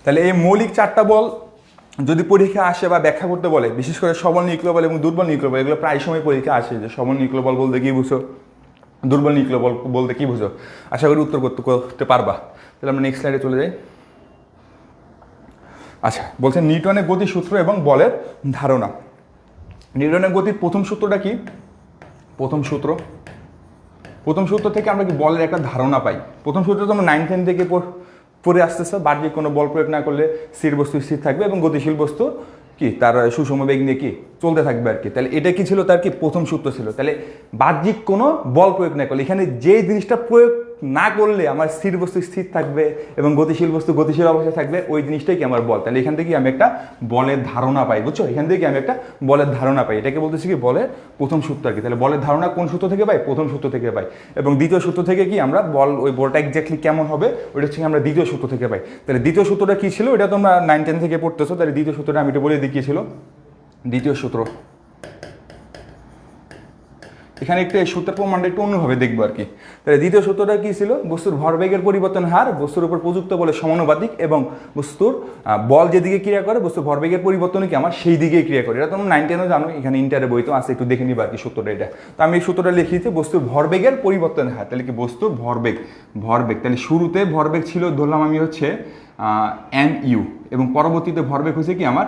A: তাহলে এই মৌলিক চারটা বল যদি পরীক্ষা আসে বা ব্যাখ্যা করতে বলে, বিশেষ করে সবল নিউক্লিয় বল এবং দুর্বল নিউক্লিয় বল, এগুলো প্রায় সময় পরীক্ষা আসে। যে সবল নিউক্লিয় বল বলতে কি বুঝো? দুর্বল নিউক্লিয় বল বলতে কি বুঝো? আশা করি উত্তর করতে পারবা। তাহলে আমরা নেক্সট স্লাইডে চলে যাই। আচ্ছা, বলছে নিউটনের গতির সূত্র এবং বলের ধারণা। নিউটনের গতির প্রথম সূত্রটা কি? প্রথম সূত্র থেকে আমরা কি বলের একটা ধারণা পাই। প্রথম সূত্র তো আমরা 9-10 থেকে পড়ে আসতেছে। বাহ্যিক কোনো বল প্রয়োগ না করলে স্থির বস্তু স্থির থাকবে এবং গতিশীল বস্তু কি তার সুষম বেগ নিয়ে কি চলতে থাকবে আর কি। তাহলে এটা কি ছিল? তার কি প্রথম সূত্র ছিল। তাহলে বাহ্যিক কোনো বল প্রয়োগ না করলে, এখানে যে জিনিসটা প্রয়োগ না করলে আমার স্থির বস্তু স্থির থাকবে এবং গতিশীল বস্তু গতিশীল অবস্থায় থাকবে, ওই জিনিসটাই কি আমার বল। তাহলে এখান থেকে আমি একটা বলের ধারণা পাই, বুঝছো? এখান থেকে আমি একটা বলের ধারণা পাই। এটাকে বলতেছি কি বলের প্রথম সূত্র আর কি। তাহলে বলের ধারণা কোন সূত্র থেকে পাই? প্রথম সূত্র থেকে পাই। এবং দ্বিতীয় সূত্র থেকে কি আমরা ওই বলটা এক্স্যাক্টলি কেমন হবে ওইটা হচ্ছে আমরা দ্বিতীয় সূত্র থেকে পাই। তাহলে দ্বিতীয় সূত্রটা কি ছিল? এটা তোমরা 9-10 থেকে পড়তেছো। তাহলে দ্বিতীয় সূত্রটা আমি একটু বলে দেখিয়েছিল। দ্বিতীয় সূত্র এখানে একটু এই সূত্রের প্রমাণটা একটু অন্যভাবে দেখবো আর কি। তাহলে দ্বিতীয় সূত্রটা কি ছিল? বস্তুর ভরবেগের পরিবর্তন হার বস্তুর উপর প্রযুক্ত বলের সমানুপাতিক এবং বস্তুর বল যেদিকে ক্রিয়া করে বস্তুর ভরবেগের পরিবর্তনই কি আমার সেই দিকেই ক্রিয়া করে। এটা তোমরা 9-10 জানো, এখানে ইন্টারে বই তো আছে, একটু দেখে নিবা আর কি সূত্রটা এটা। তো আমি এই সূত্রটা লিখিয়েছি বস্তুর ভরবেগের পরিবর্তন হার। তাহলে কি বস্তুর ভরবেগ তাহলে শুরুতে ভরবেগ ছিল ধরলাম আমি হচ্ছে mu এবং পরবর্তীতে ভরবেগ হচ্ছে কি আমার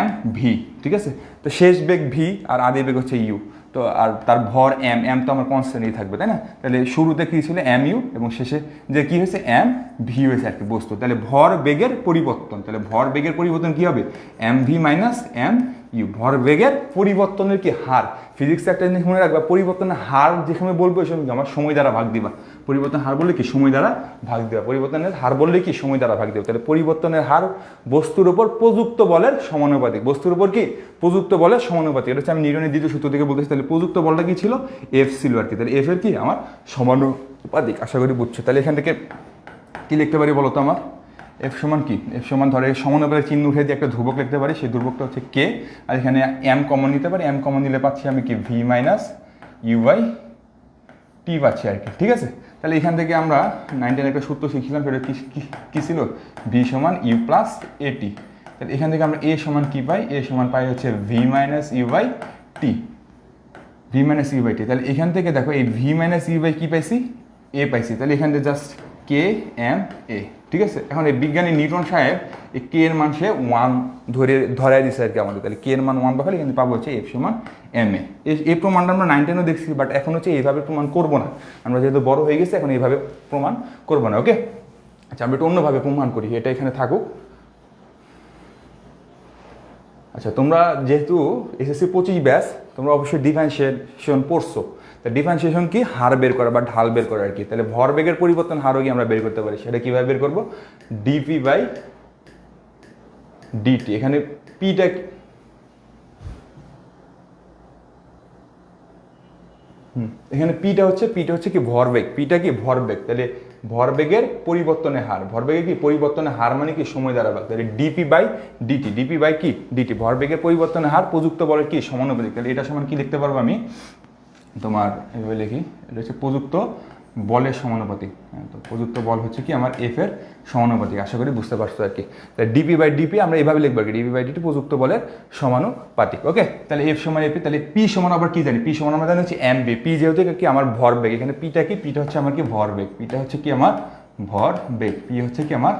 A: mv, ঠিক আছে? তো শেষ বেগ v আর আদি বেগ হচ্ছে u। তো আর তার ভর m তো আমার কনস্ট্যান্টই থাকবে, তাই না? তাহলে শুরুতে কি ছিল mu এবং শেষে যে কি হয়েছে mv হয়েছে আর কি বস্তু। তাহলে ভর বেগের পরিবর্তন, তাহলে ভর বেগের পরিবর্তন কি হবে? mv minus mu। ভর বেগের পরিবর্তনের কি হার। ফিজিক্সে একটা জিনিস মনে রাখবা, পরিবর্তনের হার যেখানে বলবো ওই সময় আমার সময় দ্বারা ভাগ দিবা। পরিবর্তন হার বললে কি সময় দ্বারা ভাগ দেওয়া, পরিবর্তনের হার বললে কি সময় দ্বারা ভাগ দেওয়া। তাহলে পরিবর্তনের হার বস্তুর উপর প্রযুক্ত বলের সমানুপাতিক। বস্তুর উপর কি প্রযুক্ত বলের সমানুপাতিক। এটা হচ্ছে আমি নিউটনের দ্বিতীয় সূত্র থেকে বলতেছি। তাহলে প্রযুক্ত বলটা কি ছিল? এফ ছিল আর কি। তাহলে এফ এর কি আমার সমানুপাতিক। আশা করি বুঝছো। তাহলে এখান থেকে কি লিখতে পারি বলো তো? আমার এফ সমান কি? এফ সমান ধরে সমানুপাতিক চিহ্ন উঠে দিয়ে একটা ধ্রুবক লিখতে পারি। সেই ধ্রুবকটা হচ্ছে কে, আর এখানে এম কমন নিতে পারি। এম কমন নিলে পাচ্ছি আমি কি ভি মাইনাস ইউ বাই টি পাচ্ছি আর কি, ঠিক আছে? তাহলে এখান থেকে আমরা 9-10 একটা সূত্র শিখছিলাম, সেটা কি ছিল? ভি সমান ইউ প্লাস এ টি। তাহলে এখান থেকে আমরা এ সমান কি পাই? এ সমান পাই হচ্ছে V minus U by T, V minus U by T. তাহলে এখান থেকে দেখো এই ভি মাইনাস ইউ বাই কি পাইছি? এ পাইছি। তাহলে এখান থেকে জাস্ট কে এম এ, ঠিক আছে? এখন এই বিজ্ঞানী নিউটন সাহেব এই কে এর মান সে 1 ধরাই দিচ্ছে আর কি আমাদের। তাহলে কে এর মান 1 বসালে এখানে পাবো হচ্ছে এফ সমান এম এ। এই প্রমাণটা আমরা 9-10 দেখছি, বাট এখন হচ্ছে এইভাবে প্রমাণ করবো না। আমরা যেহেতু বড় হয়ে গেছি এখন এইভাবে প্রমাণ করবো না, ওকে? আচ্ছা, আমরা একটু অন্যভাবে প্রমাণ করি, এটা এখানে থাকুক। আচ্ছা, তোমরা যেহেতু এসএসসি 25 ব্যাচ, তোমরা অবশ্যই ডিফারেন্সিয়েশন পড়ছো। তা ডিফারেন্সিয়েশন কি? হার বের করা বা ঢাল বের করা আর কি। তাহলে ভরবেগের পরিবর্তন হারও কি আমরা বের করতে পারি। সেটা কিভাবে বের করবো? DP by DT. এখানে পিটা এখানে পিটা হচ্ছে কি ভরবেগ। পিটা কি ভরবেগ। তাহলে ভরবেগের পরিবর্তনের হার, ভরবেগের কি পরিবর্তনের হার মানে কি সময় দ্বারা ভাগ। তাহলে DP by DT, DP by কি ডিটি। ভরবেগের পরিবর্তনের হার প্রযুক্ত বলের কি সমানুপাতিক। তাহলে এটা সমান কি লিখতে পারবো আমি? তোমার এভাবে লিখি, এটা হচ্ছে প্রযুক্ত বলের সমানুপাতিক। তো প্রযুক্ত বল হচ্ছে কি আমার এফ এর সমানুপাতিক। আশা করি বুঝতে পারছো আর কি। তাহলে ডিপি বাই ডিপি আমরা এভাবে লিখবো আর কি, ডিপি বাই ডিটি প্রযুক্ত বলের সমানুপাতিক, ওকে? তাহলে এফ সমান এপি। তাহলে পি সমান আবার কি জানি? পি সমান আমরা জানি হচ্ছে এম বি। পি যেহেতু কি আমার ভরবেগ, এখানে পিটা কি? পিটা হচ্ছে আমার কি ভরবেগ। পিটা হচ্ছে কি আমার ভরবেগ। পি হচ্ছে কি আমার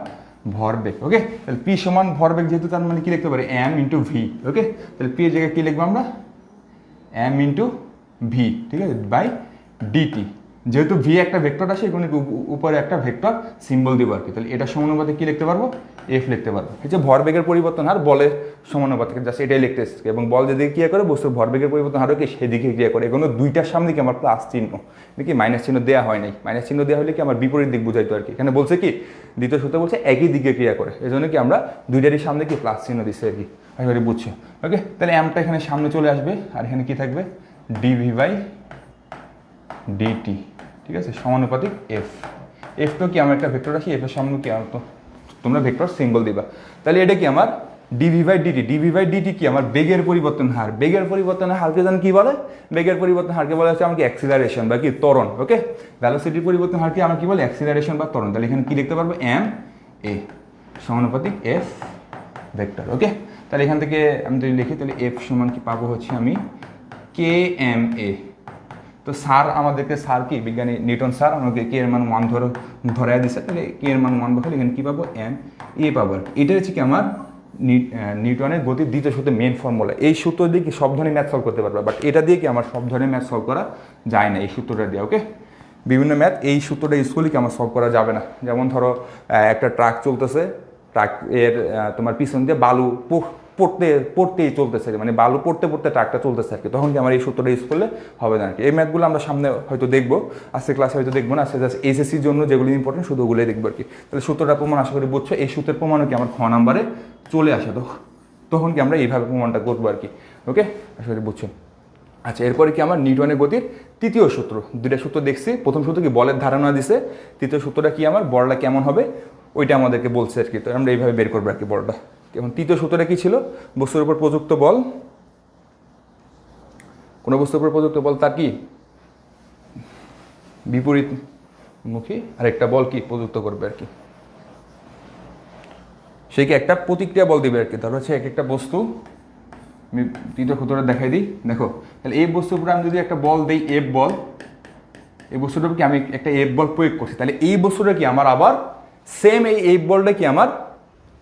A: ভরবেগ, ওকে? তাহলে পি সমান ভরবেগ যেহেতু, তার মানে কি লিখতে পারি? এম ইন্টু ভি, ওকে? তাহলে পি এর জায়গায় কি লিখবো আমরা? এম ইন্টু ভি, ঠিক আছে, বাই ডিটি। যেহেতু ভি একটা ভেক্টর আসে, এখানে উপরে একটা ভেক্টর সিম্বল দিব আর কি। তাহলে এটা সমানুপাতিক কি লিখতে পারবো? এফ লিখতে পারবো। হচ্ছে ভরবেগের পরিবর্তন হার বলের সমানুপাতিক, জাস্ট এটাই লিখতে এসেছে। এবং বল যেদিকে ক্রিয়া করে বস্তুর ভরবেগের পরিবর্তন হারও কি সেদিকে ক্রিয়া করে। এগুলো দুইটার সামনে কি আমার প্লাস চিহ্ন, দেখি মাইনাস চিহ্ন দেওয়া হয় নাই। মাইনাস চিহ্ন দেওয়া হলে কি আমার বিপরীত দিক বুঝাইতো আর কি। এখানে বলছে কি দ্বিতীয় সূত্র বলছে একই দিকে ক্রিয়া করে, এই জন্য কি আমরা দুইটারই সামনে কি প্লাস চিহ্ন দিচ্ছি আর কি। এবারে বুঝছো, ওকে? তাহলে এমটা এখানে সামনে চলে আসবে আর এখানে কি থাকবে? ডিভি বাই ডিটি, ঠিক আছে, সমানুপাতিক এফ। এফ তো কি আমার একটা ভেক্টর আসি, এফ এর সামনে কি তোমরা ভেক্টর সিম্বল দিবা। তাহলে এটা কি আমার DV by DT. DV by DT কি আমার বেগের পরিবর্তন হার। বেগের পরিবর্তনের হারকে জান কি বলে? বেগের পরিবর্তন হারকে বলা হচ্ছে আমাকে অ্যাক্সিলারেশন বা কি ত্বরণ, ওকে? ভেলোসিটির পরিবর্তন হারকে আমরা কি বলে? অ্যাক্সিলারেশন বা ত্বরণ। তাহলে এখানে কি লিখতে পারবো? এম এ সমানুপাতিক এফ ভেক্টর, ওকে? তাহলে এখান থেকে আমি যদি লিখি তাহলে এফ সমান কি পাবো হচ্ছে আমি কে এম এ। তো স্যার আমাদেরকে স্যার কি বিজ্ঞানী নিউটন স্যার আমাকে কে এর মান 1 ধরাই দিচ্ছে, তাহলে কে এর মান 1 বসালে এখানে কী পাবো এম এ পাবো। এটা হচ্ছে কি আমার নিউটনের গতির দ্বিতীয় সূত্রের মেন ফর্মুলা। এই সূত্র দিয়ে কি সব ধরনের ম্যাথ সলভ করতে পারবে, বাট এটা দিয়ে কি আমার সব ধরনের ম্যাথ সলভ করা যায় না এই সূত্রটা দিয়ে। ওকে, বিভিন্ন ম্যাথ এই সূত্রটা ইউজ করলে কি আমার সলভ করা যাবে না। যেমন ধরো একটা ট্রাক চলতেছে, ট্রাক এর তোমার পিছন দিয়ে বালু পড়তেই চলতেছে, মানে বালু পড়তে ট্রাকটা চলতেছে আর কি, তখন কি আমার এই সূত্রটা ইউজ করলে হবে না আর কি। এই ম্যাথগুলো আমরা সামনে হয়তো দেখবো, আজকে ক্লাসে হয়তো দেখবো না, আজকে জাস্ট এসএসসির জন্য যেগুলো ইম্পর্টেন্ট শুধু ওগুলোই দেখবো আর কি। তাহলে সূত্রটা প্রমাণ আশা করি বুঝছো। এই সূত্রের প্রমাণও কি আমার খ নাম্বারে চলে আসে, তো তখন কি আমরা এইভাবে প্রমাণটা করবো আর কি। ওকে, আশা করি বুঝছো। আচ্ছা, এরপরে কি আমার নিউটনের গতির তৃতীয় সূত্র, দুইটা সূত্র দেখছি। প্রথম সূত্র কি বলের ধারণা দিছে, তৃতীয় সূত্রটা কি আমার বলটা কেমন হবে ওইটা আমাদেরকে বলছে আর কি। তো আমরা এইভাবে বের করবো আর কি বলটা। এবং তৃতীয় সূত্রটা কি ছিল, বস্তুর উপর প্রযুক্ত বল, কোনো বস্তুর উপর প্রযুক্ত বল তার কি বিপরীতমুখী আরেকটা বল কি প্রযুক্ত করবে আর কি, সে কি একটা প্রতিক্রিয়া বল দিবে আর কি। ধরো হচ্ছে এক একটা বস্তু, আমি তৃতীয় সূত্রটা দেখাই দিই। দেখো, তাহলে এই বস্তুর উপরে আমি যদি একটা বল দিই এফ বল, এই বস্তুটার কি আমি একটা এফ বল প্রয়োগ করছি, তাহলে এই বস্তুটা কি আমার আবার সেম এই এফ বলটা কি আমার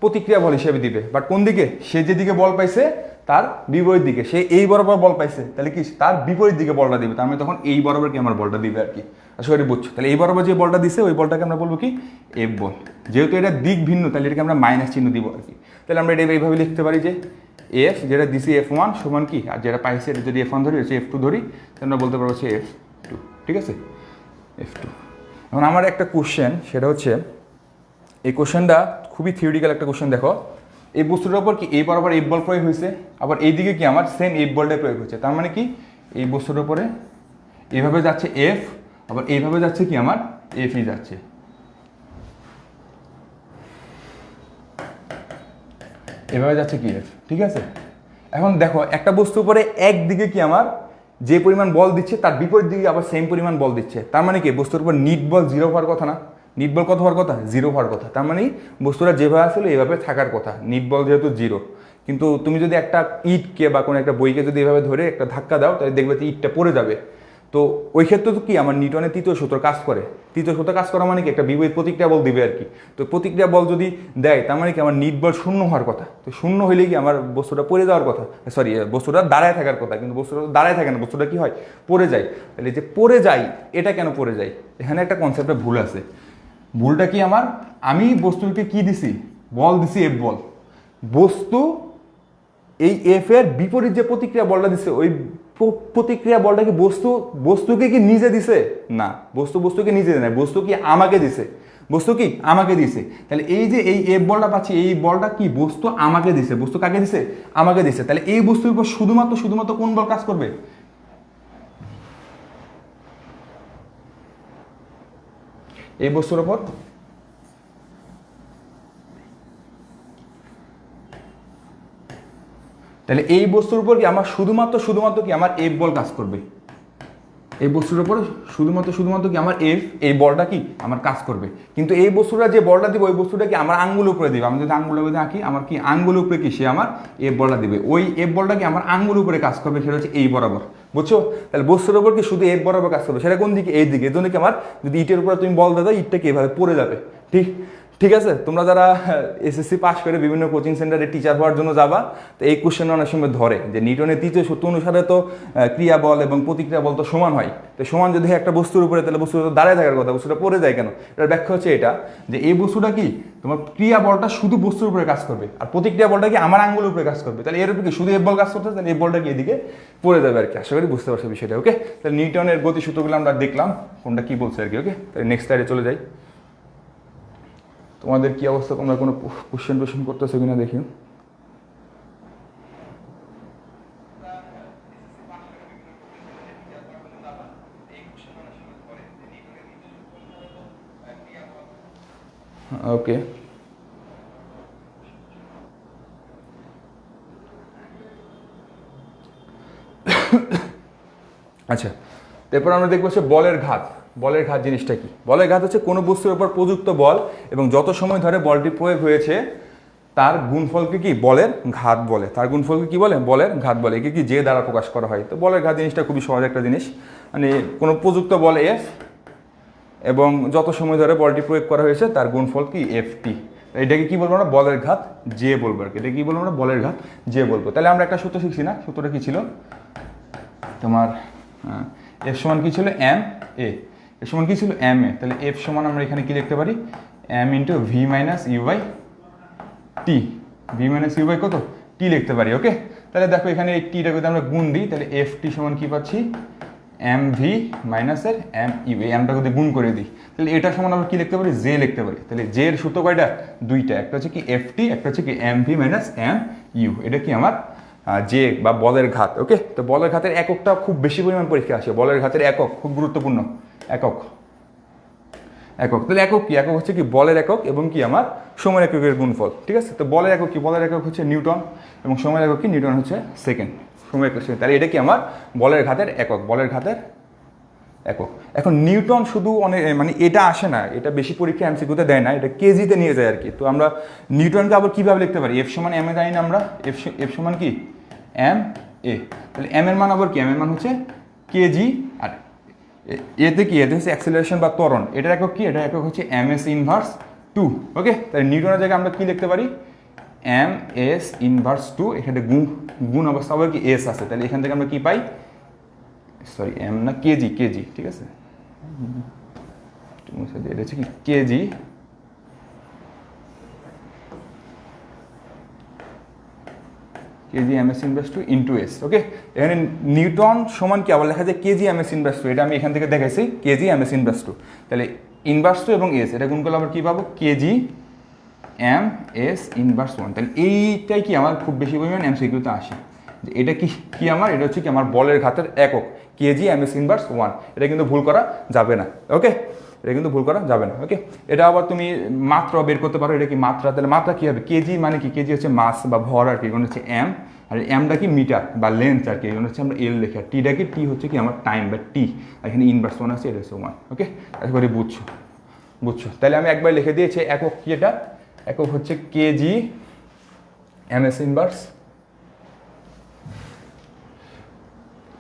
A: প্রতিক্রিয়া বল হিসেবে দিবে। বাট কোন দিকে, সে যেদিকে বল পাইছে তার বিপরীত দিকে, সে এই বরাবর বল পাইছে, তাহলে কি তার বিপরীত দিকে বলটা দিবে, তার মানে তখন এই বরাবর কি আমার বলটা দিবে আর কি। আশা করি বুঝছো। তাহলে এই বরাবর যে বলটা দিছে ওই বলটাকে আমরা বলবো কি এফ বল। যেহেতু এটা দিক ভিন্ন, তাহলে এটাকে আমরা মাইনাস চিহ্ন দিব আর কি। তাহলে আমরা এটা এইভাবে লিখতে পারি যে এফ যেটা দিছি F1 সমান কি, আর যেটা পাইছে এটা যদি F1 ধরি হচ্ছে F2 ধরি, তাহলে আমরা বলতে পারবো হচ্ছে F2। ঠিক আছে, F2। এখন আমার একটা কোশ্চেন, সেটা হচ্ছে এই কোশ্চেনটা খুবই থিওরিক্যাল একটা কোশ্চেন। দেখো, এই বস্তুটার উপর কি এই বরাবর এফ বল প্রয়োগ হয়েছে, আবার এইদিকে কি আমার সেম এফ বলটাই প্রয়োগ হচ্ছে, তার মানে কি এই বস্তুটার উপরে এইভাবে যাচ্ছে এফ, আবার এইভাবে যাচ্ছে কি আমার এফই যাচ্ছে। এভাবে যাচ্ছে কি এফ। ঠিক আছে, এখন দেখো একটা বস্তুর উপরে একদিকে কি আমার যে পরিমাণ বল দিচ্ছে তার বিপরীত দিকে আবার সেম পরিমাণ বল দিচ্ছে, তার মানে কি বস্তুর উপর নিট বল 0 হওয়ার কথা না, নিট বল কত হওয়ার কথা 0 হওয়ার কথা। তার মানে বস্তুটা যেভাবে আসলে এভাবে থাকার কথা, নিট বল যেহেতু 0। কিন্তু তুমি যদি একটা ইটকে বা কোনো একটা বইকে যদি এভাবে ধরে একটা ধাক্কা দাও, তাহলে দেখবে যে ইটটা পড়ে যাবে। তো ওই ক্ষেত্রে তো কি আমার নিউটনের তৃতীয় সূত্র কাজ করে। তৃতীয় সূত্র কাজ করা মানে কি একটা বিপরীত প্রতিক্রিয়া বল দিবে আর কি। তো প্রতিক্রিয়া বল যদি দেয়, তার মানে কি আমার নিট বল 0 হওয়ার কথা। তো 0 হইলে কি আমার বস্তুটা পড়ে যাওয়ার কথা, সরি বস্তুটা দাঁড়ায় থাকার কথা, কিন্তু বস্তুটা দাঁড়ায় থাকে না, বস্তুটা কি হয় পড়ে যায়। তাহলে যে পড়ে যায়, এটা কেন পড়ে যায়, এখানে একটা কনসেপ্টে ভুল আছে। ভুলটা কি আমার, আমি বস্তুকে কি দিছি বল দিছি এফ বল, বস্তু এই এফ এর বিপরীত যে প্রতিক্রিয়া বলটা দিছে ওই প্রতিক্রিয়া বলটা কি বস্তুকে কি নিজে দিছে না, বস্তুকে নিজে দেয় না, বস্তু কি আমাকে দিছে, বস্তু কি আমাকে দিছে। তাহলে এই যে এই এফ বলটা পাচ্ছি, এই বলটা কি বস্তু আমাকে দিছে, বস্তু কাকে দিছে আমাকে দিছে। তাহলে এই বস্তুর উপর শুধুমাত্র কোন বল কাজ করবে, এই বস্তুর উপর তাহলে এই বস্তুর উপর কি আমার শুধুমাত্র কি আমার এফ বল কাজ করবে, এই বস্তুর উপর শুধুমাত্র কি আমার এফ এই বলটা কি আমার কাজ করবে। কিন্তু এই বস্তুটা যে বলটা দিবে ওই বস্তুটা কি আমার আঙ্গুল উপরে দিবে, আমি যদি আঙ্গুল উপরে আঁকি আমার কি আঙ্গুল উপরে কি সে আমার এফ বলটা দিবে, ওই এফ বলটা কি আমার আঙ্গুল উপরে কাজ করবে, সেটা হচ্ছে এই বরাবর। বুঝছো, তাহলে বস্তুর উপর কি শুধু এফ বরাবর কাজ করবে, সেটা কোন দিকে এই দিকে। এই জন্য কি আমার যদি ইটের উপরে তুমি বল দাও, ইটটা কি এভাবে পড়ে যাবে। ঠিক আছে, তোমরা যারা এসএসসি পাস করে বিভিন্ন কোচিং সেন্টারে টিচার হওয়ার জন্য যাবা, তো এই কোশ্চেন অনেক সময় ধরে যে নিউটনের তৃতীয় সূত্র অনুসারে তো ক্রিয়া বল এবং প্রতিক্রিয়া বল তো সমান হয়। তো সমান যদি একটা বস্তুর উপরে, তাহলে বস্তুটা দাঁড়ায় থাকার কথা, বস্তুটা পড়ে যায় কেন। এটার ব্যাখ্যা হচ্ছে এটা যে এই বস্তুটা কি তোমার ক্রিয়া বলটা শুধু বস্তুর উপরে কাজ করবে, আর প্রতিক্রিয়া বলটা কি আমার আঙ্গুলের উপরে কাজ করবে। তাহলে এর উপরে কি শুধু এফ বল কাজ করতে, তাহলে এই বলটা কি এদিকে পড়ে যাবে আর কি। আশা করি বুঝতে পারছো বিষয়টা। ওকে, তাহলে নিউটনের গতি সূত্রগুলো আমরা দেখলাম কোনটা কি বলছে আর কি। ওকে, তাহলে নেক্সট স্লাইডে চলে যাই। তোমাদের কি অবস্থা, তোমরা কোনো কোশ্চেন করতেছো কিনা দেখি। ওকে, আচ্ছা, তারপর আমরা দেখবো হচ্ছে বলের ঘাত। বলের ঘাত জিনিসটা কি, বলের ঘাত হচ্ছে কোনো বস্তুর উপর প্রযুক্ত বল এবং যত সময় ধরে বলটি প্রয়োগ হয়েছে তার গুণফলকে কি বলের ঘাত বলে, তার গুণফলকে কি বলে বলের ঘাত বলে, একে কি যে দ্বারা প্রকাশ করা হয়। তো বলের ঘাত জিনিসটা খুবই সহজ একটা জিনিস, মানে কোনো প্রযুক্ত বল এফ এবং যত সময় ধরে বলটি প্রয়োগ করা হয়েছে তার গুণফল কি এফ টি, এটাকে কি বলবো আমরা বলের ঘাত যে বলবো আর কি, এটা কি বলবো আমরা বলের ঘাত যে বলবো। তাহলে আমরা একটা সূত্র শিখছি না, সূত্রটা কি ছিল তোমার এফ সমান কি ছিল এম এ, এফ সমান কি ছিল এম এ, তাহলে এফ সমান আমরা এখানে কি লিখতে পারি M into V minus U by T, V minus U by কত টি লিখতে পারি। ওকে, তাহলে দেখো এখানে এই টিটা যদি আমরা গুণ দিই তাহলে এফ টি সমান কি পাচ্ছি এম ভি মাইনাসের এম ইউ, এই এমটা যদি গুণ করে দিই তাহলে এটা সমান আমরা কি লিখতে পারি জে লিখতে পারি। তাহলে জে এর সূত্র কয়টা দুইটা, একটা হচ্ছে কি এফ টি, একটা হচ্ছে কি M V minus M U, এটা কি আমার যে বা বলের ঘাত। ওকে, তো বলের ঘাতের এককটা খুব বেশি পরিমাণ পরীক্ষা আসে, বলের ঘাতের একক খুব গুরুত্বপূর্ণ একক, একক তাহলে একক কি, একক হচ্ছে কি বলের একক এবং কি আমার সময়ের এককের গুণফল। ঠিক আছে, তো বলের একক কি, বলের একক হচ্ছে নিউটন এবং সময়ের একক কি নিউটন হচ্ছে সেকেন্ড, সময় একক সেকেন্ড, তাহলে এটা কি আমার বলের ঘাতের একক, বলের ঘাতের একক। এখন নিউটন শুধু অনেক মানে এটা আসে না, এটা বেশি পরীক্ষা এমসিকিউতে দেয় না, এটা কেজিতে নিয়ে যায় আর কি। তো আমরা নিউটনকে আবার কীভাবে লিখতে পারি, এফ সমান এম এ জানি না আমরা, এফ সমান কি এম এ, তাহলে এম এর মান আবার কি, এম এর মান হচ্ছে কেজি, আর এতে কি, এতে হচ্ছে অ্যাক্সিলারেশন বা ত্বরণ, এটার একক কি, এটার একক হচ্ছে এম এস ইনভার্স টু। ওকে, তাহলে নিউটনের জায়গায় আমরা কি লিখতে পারি এম এস ইনভার্স টু, এখানে গুণ অবস্থা আবার কি এস আছে, তাহলে এখান থেকে আমরা কি পাই, সরি এম না কেজি, কেজি ঠিক আছে, এটা হচ্ছে কি KG KG M S inverse two into S. Okay, এখানে নিউটন সমান কি আবার লেখা যায় KG M S inverse two, এটা আমি এখান থেকে দেখাইছি KG M S inverse two, তাহলে ইনভার্স টু এবং এস এটা গুণ করলে আবার কী পাবো KG M S inverse one. তাহলে এইটাই কি আমার খুব বেশি পরিমাণ এমসিকিউতে আসে, যে এটা কি কি আমার, এটা হচ্ছে কি আমার বলের ঘাতের একক KG M S inverse one, এটা কিন্তু ভুল করা যাবে না। ওকে, এটা কিন্তু ভুল করা যাবে না। ওকে, এটা আবার তুমি মাত্রা বের করতে পারো, এটা কি মাত্রা, তাহলে মাত্রা কী হবে কেজি মানে কি, কেজি হচ্ছে মাস বা ভর আর কি, এগুলো হচ্ছে এম, আর এমটা কি মিটার বা লেন্থ আর কি, এগুলো হচ্ছে আমরা এল লেখা, টিটা কি টি হচ্ছে কি আমার টাইম বা টি, আর এখানে ইনভার্স ওয়ান আছে, এটা হচ্ছে ওয়ান। ওকে, আশা করি বুঝছো, বুঝছো, তাহলে আমি একবার লিখে দিয়েছি একক কি, এটা একক হচ্ছে KG M S inverse,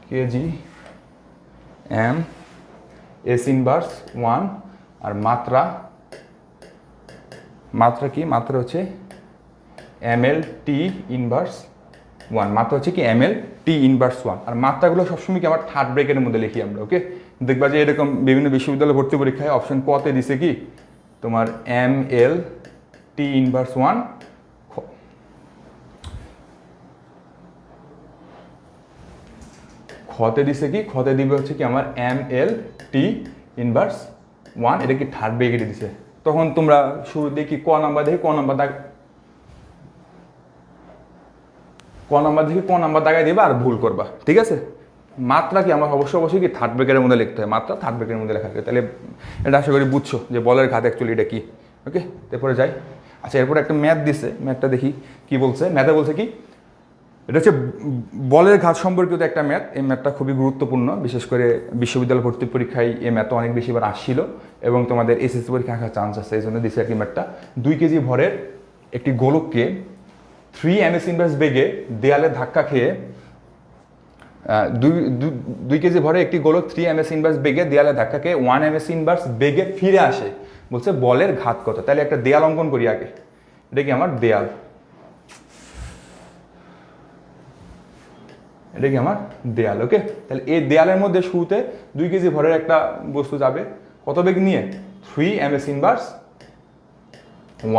A: KG M S inverse one, আর মাত্রা, মাত্রা কি, মাত্রা হচ্ছে M L T inverse one, মাত্রা হচ্ছে কি M L T inverse one, আর মাত্রাগুলো সবসময় কি আমার থার্ড ব্রেকেটের মধ্যে লিখি আমরা। ওকে, দেখবা যে এরকম বিভিন্ন বিশ্ববিদ্যালয় ভর্তি পরীক্ষায় অপশন কতে দিছে কি তোমার M L T inverse one, খতে দিছে কি, খতে দিবে হচ্ছে কি আমার M L T inverse one, এটা কি থার্ড ব্রেকেটে দিছে। তখন তোমরা শুরুতে কি ক নাম্বার দেখি, ক নাম্বার দাগাই দেবে আর ভুল করবা। ঠিক আছে, মাত্রা কি আমার অবশ্যই কি থার্ড ব্রেকেটের মধ্যে লিখতে হয়, মাত্রা থার্ড ব্রেকেটের মধ্যে লেখা থাকে। তাহলে এটা আশা করি বুঝছো যে বলের ঘাত অ্যাকচুয়ালি এটা কি। ওকে, এরপরে যাই। আচ্ছা, এরপরে একটা ম্যাথ দিছে, ম্যাথটা দেখি কি বলছে। ম্যাথে বলছে কি, এটা হচ্ছে বলের ঘাত সম্পর্কিত একটা ম্যাথ। এই ম্যাথটা খুবই গুরুত্বপূর্ণ, বিশেষ করে বিশ্ববিদ্যালয় ভর্তি পরীক্ষায় এই ম্যাথটা অনেক বেশিবার আসছিল এবং তোমাদের এসএসসি পরীক্ষা আসার চান্স আছে, এই জন্য দিচ্ছে আর কি ম্যাথটা। 2 কেজি ভরের একটি গোলককে 3 ms ইনভার্স বেগে দেয়ালে ধাক্কা খেয়ে 2 কেজি ভরে একটি গোলক 3 ms ইনভার্স বেগে দেয়ালে ধাক্কা খেয়ে 1 ms ইনভার্স বেগে ফিরে আসে, বলছে বলের ঘাত কত। তাহলে একটা দেয়াল অঙ্কন করি আগে, এটা কি আমার দেয়াল, এটা কি আমার দেয়াল। ওকে, তাহলে এই দেয়ালের মধ্যে শুরুতে 2 কেজি ভরের একটা বস্তু যাবে কত বেগ নিয়ে, 3 ms ইনভার্স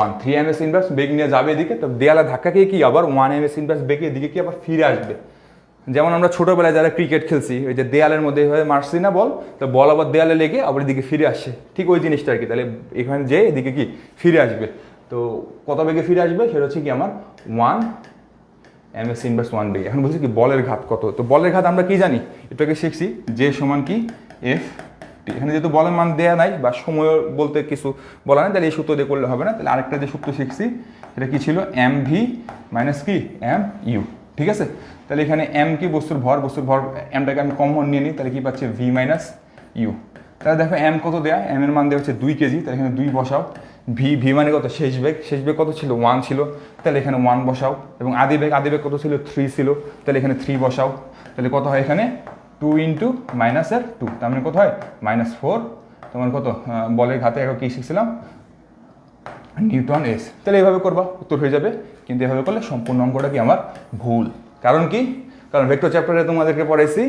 A: 1, 3 ms ইনভার্স বেগ নিয়ে যাবে এদিকে, তো দেয়ালে ধাক্কা খেয়ে কি আবার 1 ms ইনভার্স বেগে এদিকে কি আবার ফিরে আসবে। যেমন আমরা ছোটবেলায় যারা ক্রিকেট খেলছি, ওই যে দেয়ালের মধ্যে মারছি না বল, তো বল আবার দেয়ালে লেগে আবার এদিকে ফিরে আসে, ঠিক ওই জিনিসটা আর কি। তাহলে এখানে যে এদিকে কি ফিরে আসবে, তো কত বেগে ফিরে আসবে সেটা হচ্ছে কি আমার 1 ms ইনভার্স 1 বেগে। এখন বলছি কি বলের ঘাত কত, তো বলের ঘাত আমরা কি জানি, এটাকে শিখছি যে সমান কি এফ টি। এখানে যেহেতু বলের মান দেয়া নাই বা সময় বলতে কিছু বলা নাই, তাহলে এই সূত্র দিয়ে করলে হবে না। তাহলে আরেকটা যে সূত্র শিখছি এটা কি ছিল, এম ভি মাইনাস কি এম ইউ। ঠিক আছে, তাহলে এখানে এম কি বস্তুর ভর, বস্তুর ভর এমটাকে আমি কমন নিয়ে নিই, তাহলে কি পাচ্ছি ভি মাইনাস ইউ। তাহলে দেখো এম কত দেয়া, এম এর মান দেওয়া হচ্ছে 2 কেজি, তাহলে এখানে 2 বসাও, ভি ভি মানে কত শেষ বেগ কত ছিল 1 ছিল, তাহলে এখানে 1 বসাও, এবং আদি বেগ কত ছিল 3 ছিল, তাহলে এখানে 3 বসাও, তাহলে কত হয় এখানে 2 ইন্টু মাইনাসের 2, তার মানে কত হয় -4, তোমার কত বলের ঘাতে এখন কী শিখছিলাম নিউটন এস। তাহলে এইভাবে করবা উত্তর হয়ে যাবে, কিন্তু এভাবে করলে সম্পূর্ণ অঙ্কটা কি আমার ভুল। কারণ কি, কারণ ভেক্টর চ্যাপ্টারে তোমাদেরকে পড়াইছি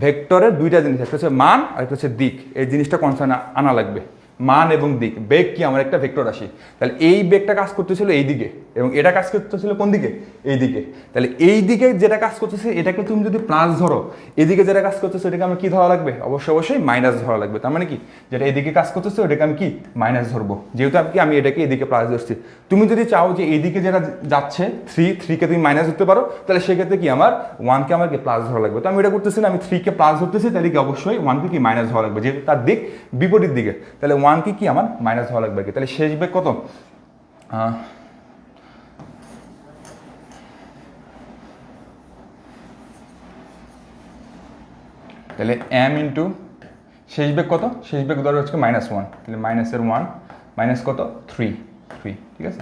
A: ভেক্টরের দুইটা জিনিস, একটা হচ্ছে মান আর একটা হচ্ছে দিক, এই জিনিসটা কনসার্ন আনা লাগবে। মান এবং দিক, বেগ কি আমার একটা ভেক্টর রাশি, তাহলে এই বেগটা কাজ করতেছিল এই দিকে এবং এটা কাজ করতেছিল কোন দিকে, এই দিকে। তাহলে এই দিকে যেটা কাজ করতেছে এটাকে তুমি যদি প্লাস ধরো, এদিকে যেটা কাজ করতেছে এটাকে আমার কি ধরা লাগবে, অবশ্যই মাইনাস ধরা লাগবে। তার মানে কি, যেটা এদিকে কাজ করতেছে ওটাকে আমি কি মাইনাস ধরবো, যেহেতু আমি এটাকে এদিকে প্লাস ধরছি। তুমি যদি চাও যে এইদিকে যেটা যাচ্ছে 3কে তুমি মাইনাস ধরতে পারো, তাহলে সেক্ষেত্রে কি আমার 1কে আমাকে প্লাস ধরা লাগবে। তো আমি এটা করতেছি না, আমি 3কে প্লাস ধরতেছি, তাহলে কি অবশ্যই 1কে কি মাইনাস ধরা লাগবে, যেহেতু তার দিক বিপরীত দিকে। তাহলে 1কে কি আমার মাইনাস ধরা লাগবে কি, তাহলে শেষ বেগ কত, তাহলে m ইন্টু শেষ বেগ কত, শেষ বেগ ধরো হচ্ছে -1, তাহলে মাইনাসের 1 মাইনাস কত 3, ঠিক আছে।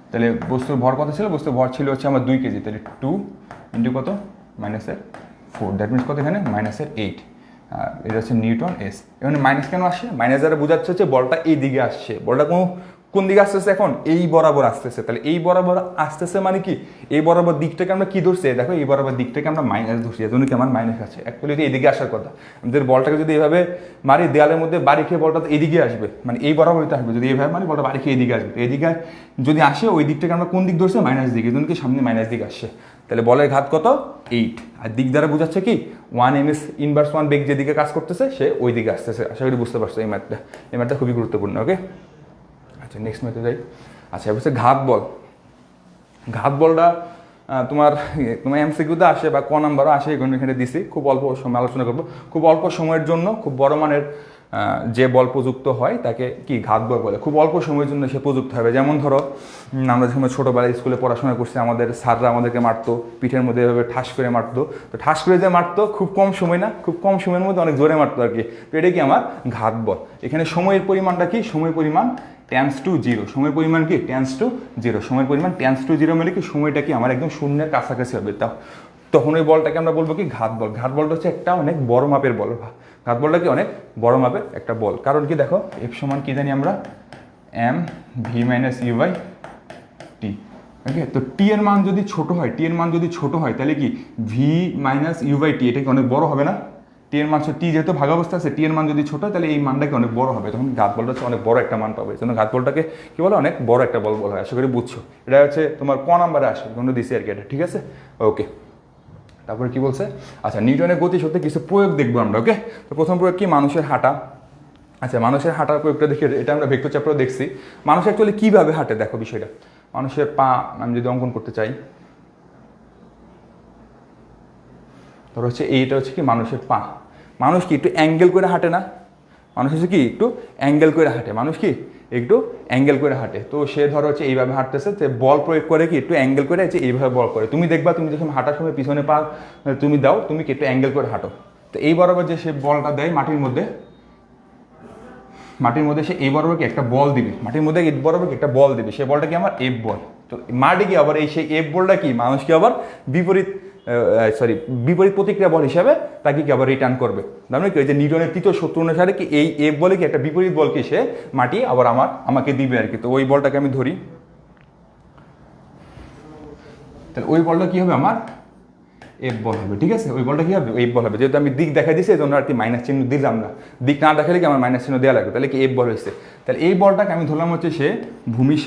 A: তাহলে বস্তুর ভর কত ছিল, বস্তুর ভর ছিল হচ্ছে আমার 2 কেজি, তাহলে 2 ইন্টু কত -4, দ্যাট মিনস কত এখানে -8, আর এটা হচ্ছে নিউটন এস। এখানে মাইনাস কেন আসে, মাইনাস দ্বারা বোঝাচ্ছে হচ্ছে বলটা এই দিকে আসছে, বলটা কোন দিকে আসতেছে এখন, এই বরাবর আসতেছে। তাহলে এই বরাবর আসতেছে মানে কি, এই বরাবর দিকটাকে আমরা কি ধরছি, দেখো এই বরাবর দিকটাকে আমরা মাইনাস ধরছি, এজন্য কি আমার মাইনাস আছে। অ্যাকচুয়ালি এইদিকে আসার কথা, আমাদের বলটাকে যদি এইভাবে মারি দেয়ালের মধ্যে বাড়ি খেয়ে বলটা তো এইদিকে আসবে, মানে এই বরাবরই আসবে। যদি এইভাবে মারি বলটা বাড়ি খেয়ে এইদিকে আসবে, তো এইদিকে যদি আসে ওই দিকটাকে আমরা কোন দিক ধরছি, মাইনাস দিকে, এজন্য কি সামনে মাইনাস দিকে আসছে। তাহলে বলের ঘাত কত 8, আর দিক দ্বারা বোঝাচ্ছে কি 1 ms ইনভার্স 1 বেগ যেদিকে কাজ করতেছে সে ওই দিকে আসতেছে। আশা করি বুঝতে পারছো এই ম্যাথটা খুবই গুরুত্বপূর্ণ। ওকে, আচ্ছা নেক্সট ম্যাথে যাই। আচ্ছা হচ্ছে ঘাত বল। ঘাত বলটা তোমার এমসিকিউতে আসে বা ক নাম্বারও আসে, এখানে দিছি। খুব অল্প সময় আলোচনা করবো। খুব অল্প সময়ের জন্য খুব বড় মানের যে বল প্রযুক্ত হয় তাকে কি ঘাত বল বলে। খুব অল্প সময়ের জন্য সে প্রযুক্ত হবে। যেমন ধরো আমরা যখন ছোটোবেলায় স্কুলে পড়াশোনা করছি, আমাদের স্যাররা আমাদেরকে মারতো, পিঠের মধ্যে এভাবে ঠাস করে মারতো। তো ঠাস করে যে মারতো খুব কম সময় না, খুব কম সময়ের মধ্যে অনেক জোরে মারতো আর কি। তো এটা কি আমার ঘাত বল। এখানে সময়ের পরিমাণটা কি, সময় পরিমাণ টেন্স টু 0, সময়ের পরিমাণ কি টেন্স টু 0, সময়ের পরিমাণ টেন্স টু 0 মানে কি সময়টা কি আমার একদম শূন্যের কাছাকাছি হবে। তখন ওই বলটাকে আমরা বলবো কি ঘাত বল। ঘাত বলটা হচ্ছে একটা অনেক বড় মাপের বল। ঘাত বলটা কি অনেক বড় মাপের একটা বল। কারণ কি দেখো এফ সমান কি জানি আমরা m v - u/t। ওকে, তো টি এর মান যদি ছোট হয়, টি এর মান যদি ছোট হয় তাহলে কি v - u/t এটা কি অনেক বড় হবে না। টি এর মান টি যেহেতু ভাগ অবস্থা আছে, টি এর মান যদি ছোট হয় তাহলে এই মানটাকে অনেক বড় হবে, তখন ঘাত বলটা হচ্ছে অনেক বড় একটা মান পাবে। এই জন্য ঘাত বলটাকে কি বলে অনেক বড় একটা বল বলা হয়। আশা করি বুঝছো। এটা হচ্ছে তোমার ক নাম্বারে আসে, কোনো দিছি আর কি এটা, ঠিক আছে। ওকে, তারপরে কি বলছে, আচ্ছা নিউটনের গতিশক্তির কিছু প্রয়োগ দেখবো আমরা। ওকে, তো প্রথম প্রয়োগ কি, মানুষের হাঁটা। আচ্ছা মানুষের হাঁটার প্রয়োগটা দেখি, এটা আমরা ভেক্টর চ্যাপ্টারে দেখছি। মানুষ অ্যাকচুয়ালি কীভাবে হাঁটে দেখো বিষয়টা। মানুষের পা আমি যদি অঙ্কন করতে চাই, ধরো হচ্ছে এইটা হচ্ছে কি মানুষের পা। মানুষ কি একটু অ্যাঙ্গেল করে হাঁটে না, মানুষ হচ্ছে কি একটু অ্যাঙ্গেল করে হাঁটে, মানুষ কি একটু অ্যাঙ্গেল করে হাঁটে। তো সে ধরো হচ্ছে এইভাবে হাঁটতেছে, তো বল প্রয়োগ করে কি একটু অ্যাঙ্গেল করে হচ্ছে এইভাবে বল করে। তুমি দেখবা তুমি যখন হাঁটার সময় পিছনে পা তুমি দাও, তুমি কি একটু অ্যাঙ্গেল করে হাঁটো। তো এই বরাবর যে সে বলটা দেয় মাটির মধ্যে সে এই বরাবর কি একটা বল দিবে, মাটির মধ্যে এই বরাবর কি একটা বল দিবে, সে বলটা কি আমার এফ বল। তো মাটি কি আবার এই সেই এফ বলটা কি মানুষকে আবার বিপরীত প্রতিক্রিয়া বল হিসাবে তাকে কি আবার রিটার্ন করবে। মানে কি ওই যে নিউটনের তৃতীয় সূত্র অনুসারে কি এই এফ বলে কি একটা বিপরীত বলকে সে মাটি আবার আমাকে দিবে আর কি। তো ওই বলটাকে আমি ধরি, তাহলে ওই বলটা কি হবে আমার এফ বল হবে, ঠিক আছে। ওই বলটা কি হবে এফ বল হবে, যেহেতু আমি দিক দেখাই দিচ্ছি এই জন্য আর কি মাইনাস চিহ্ন দিলাম না। দিক না দেখালে কি আমার মাইনাস চিহ্ন দেওয়া লাগবে, তাহলে কি এফ বল হয়েছে। তাহলে এই বলটাকে আমি ধরলাম হচ্ছে সে ভূমির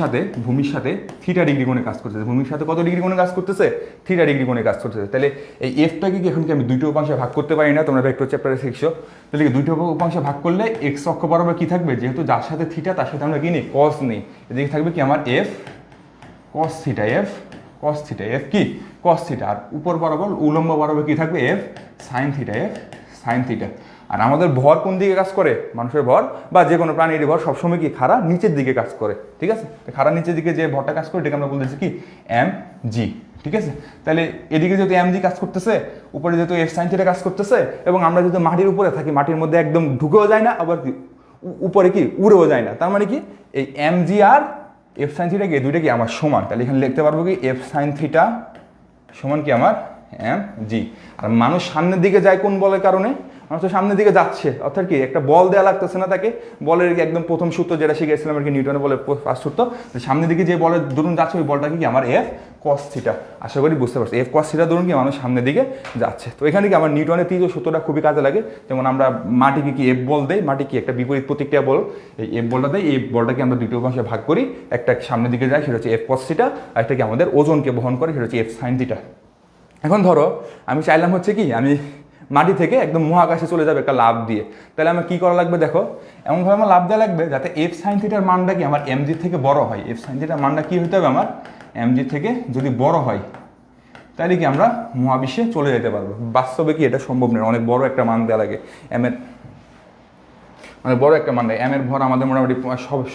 A: সাথে থিটা ডিগ্রি কোণে কাজ করতেছে। ভূমির সাথে কত ডিগ্রি কোণে কাজ করতেছে, থিটা ডিগ্রি কোণে কাজ করতেছে। তাহলে এই এফটাকে কি এখন কি আমি দুইটা উপাংশে ভাগ করতে পারি না, তোমরা ভেক্টর চ্যাপ্টারে শিখছো। তাহলে কি দুইটা উপাংশে ভাগ করলে এক্স অক্ষ বরাবর কি থাকবে, যেহেতু যার সাথে থিটা তার সাথে আমরা কি নেই কস নেই, এদিকে থাকবে কি আমার এফ কস থিটা, এফ কি কস থিটা, আর উপর বরাবর উলম্ব বরাবর কি থাকবে এফ সাইন থিটা। আর আমাদের ভর কোন দিকে কাজ করে, মানুষের ভর বা যে কোনো প্রাণীর ভর সবসময় কি খাড়া নিচের দিকে কাজ করে, ঠিক আছে। খাড়া নিচের দিকে যে ভরটা কাজ করে এটাকে আমরা বলতেছি কি এম জি, ঠিক আছে। তাহলে এদিকে যেহেতু এম জি কাজ করতেছে, উপরে যেহেতু এফ সাইন থিটা কাজ করতেছে, এবং আমরা যেহেতু মাটির উপরে থাকি, মাটির মধ্যে একদম ঢুকেও যায় না, আবার উপরে কি উড়েও যায় না। তার মানে কি এই এম জি আর এফ সাইন থিটা কি দুইটা কি আমার সমান, তাহলে এখানে লিখতে পারবো কি এফ সাইন থিটা সমান কি আমার এম জি। আর মানুষ সামনের দিকে যায় কোন বলের কারণে, মানুষ তো সামনের দিকে যাচ্ছে, অর্থাৎ কি একটা বল দেওয়া লাগতেছে না তাকে, বলের একদম প্রথম সূত্র যেটা শিখেছিলাম আর কি নিউটনের বলের ফার্স্ট সূত্র, সামনের দিকে যে বলের দরুন যাচ্ছে ওই বলটা কি আমার এফ কস থিটা। আশা করি বুঝতে পারছি এফ কস থিটা দরুন কি মানুষ সামনের দিকে যাচ্ছে। তো এখানে কি আমার নিউটনের তৃতীয় সূত্রটা খুবই কাজে লাগে। যেমন আমরা মাটিকে কি এফ বল দেই, মাটি কি একটা বিপরীত প্রতিক্রিয়া বল, এই এফ বলটা দেয়, এই বলটাকে আমরা দুটো অংশে ভাগ করি, একটা সামনের দিকে যায় সেটা হচ্ছে এফ কস থিটা, আর একটা কি আমাদের ওজনকে বহন করে সেটা হচ্ছে এফ সাইন থিটা। এখন ধরো আমি চাইলাম হচ্ছে কি আমি মাটি থেকে একদম মহাকাশে চলে যাবে একটা লাফ দিয়ে, তাহলে আমার কি করা লাগবে দেখো, এমনভাবে আমার লাফ দেওয়া লাগবে যাতে এফ সাইন থিটার মানটা কি আমার এমজি থেকে বড় হয়। এফ সাইন থিটার মানটা কি হতে হবে আমার এমজি থেকে যদি বড় হয় তাহলে কি আমরা মহাবিশ্বে চলে যেতে পারবো। বাস্তবে কি এটা সম্ভব নয়, অনেক বড় একটা মান দেওয়া লাগে এম এর, মানে বড় একটা মান দেয়। এম এর ভর আমাদের মোটামুটি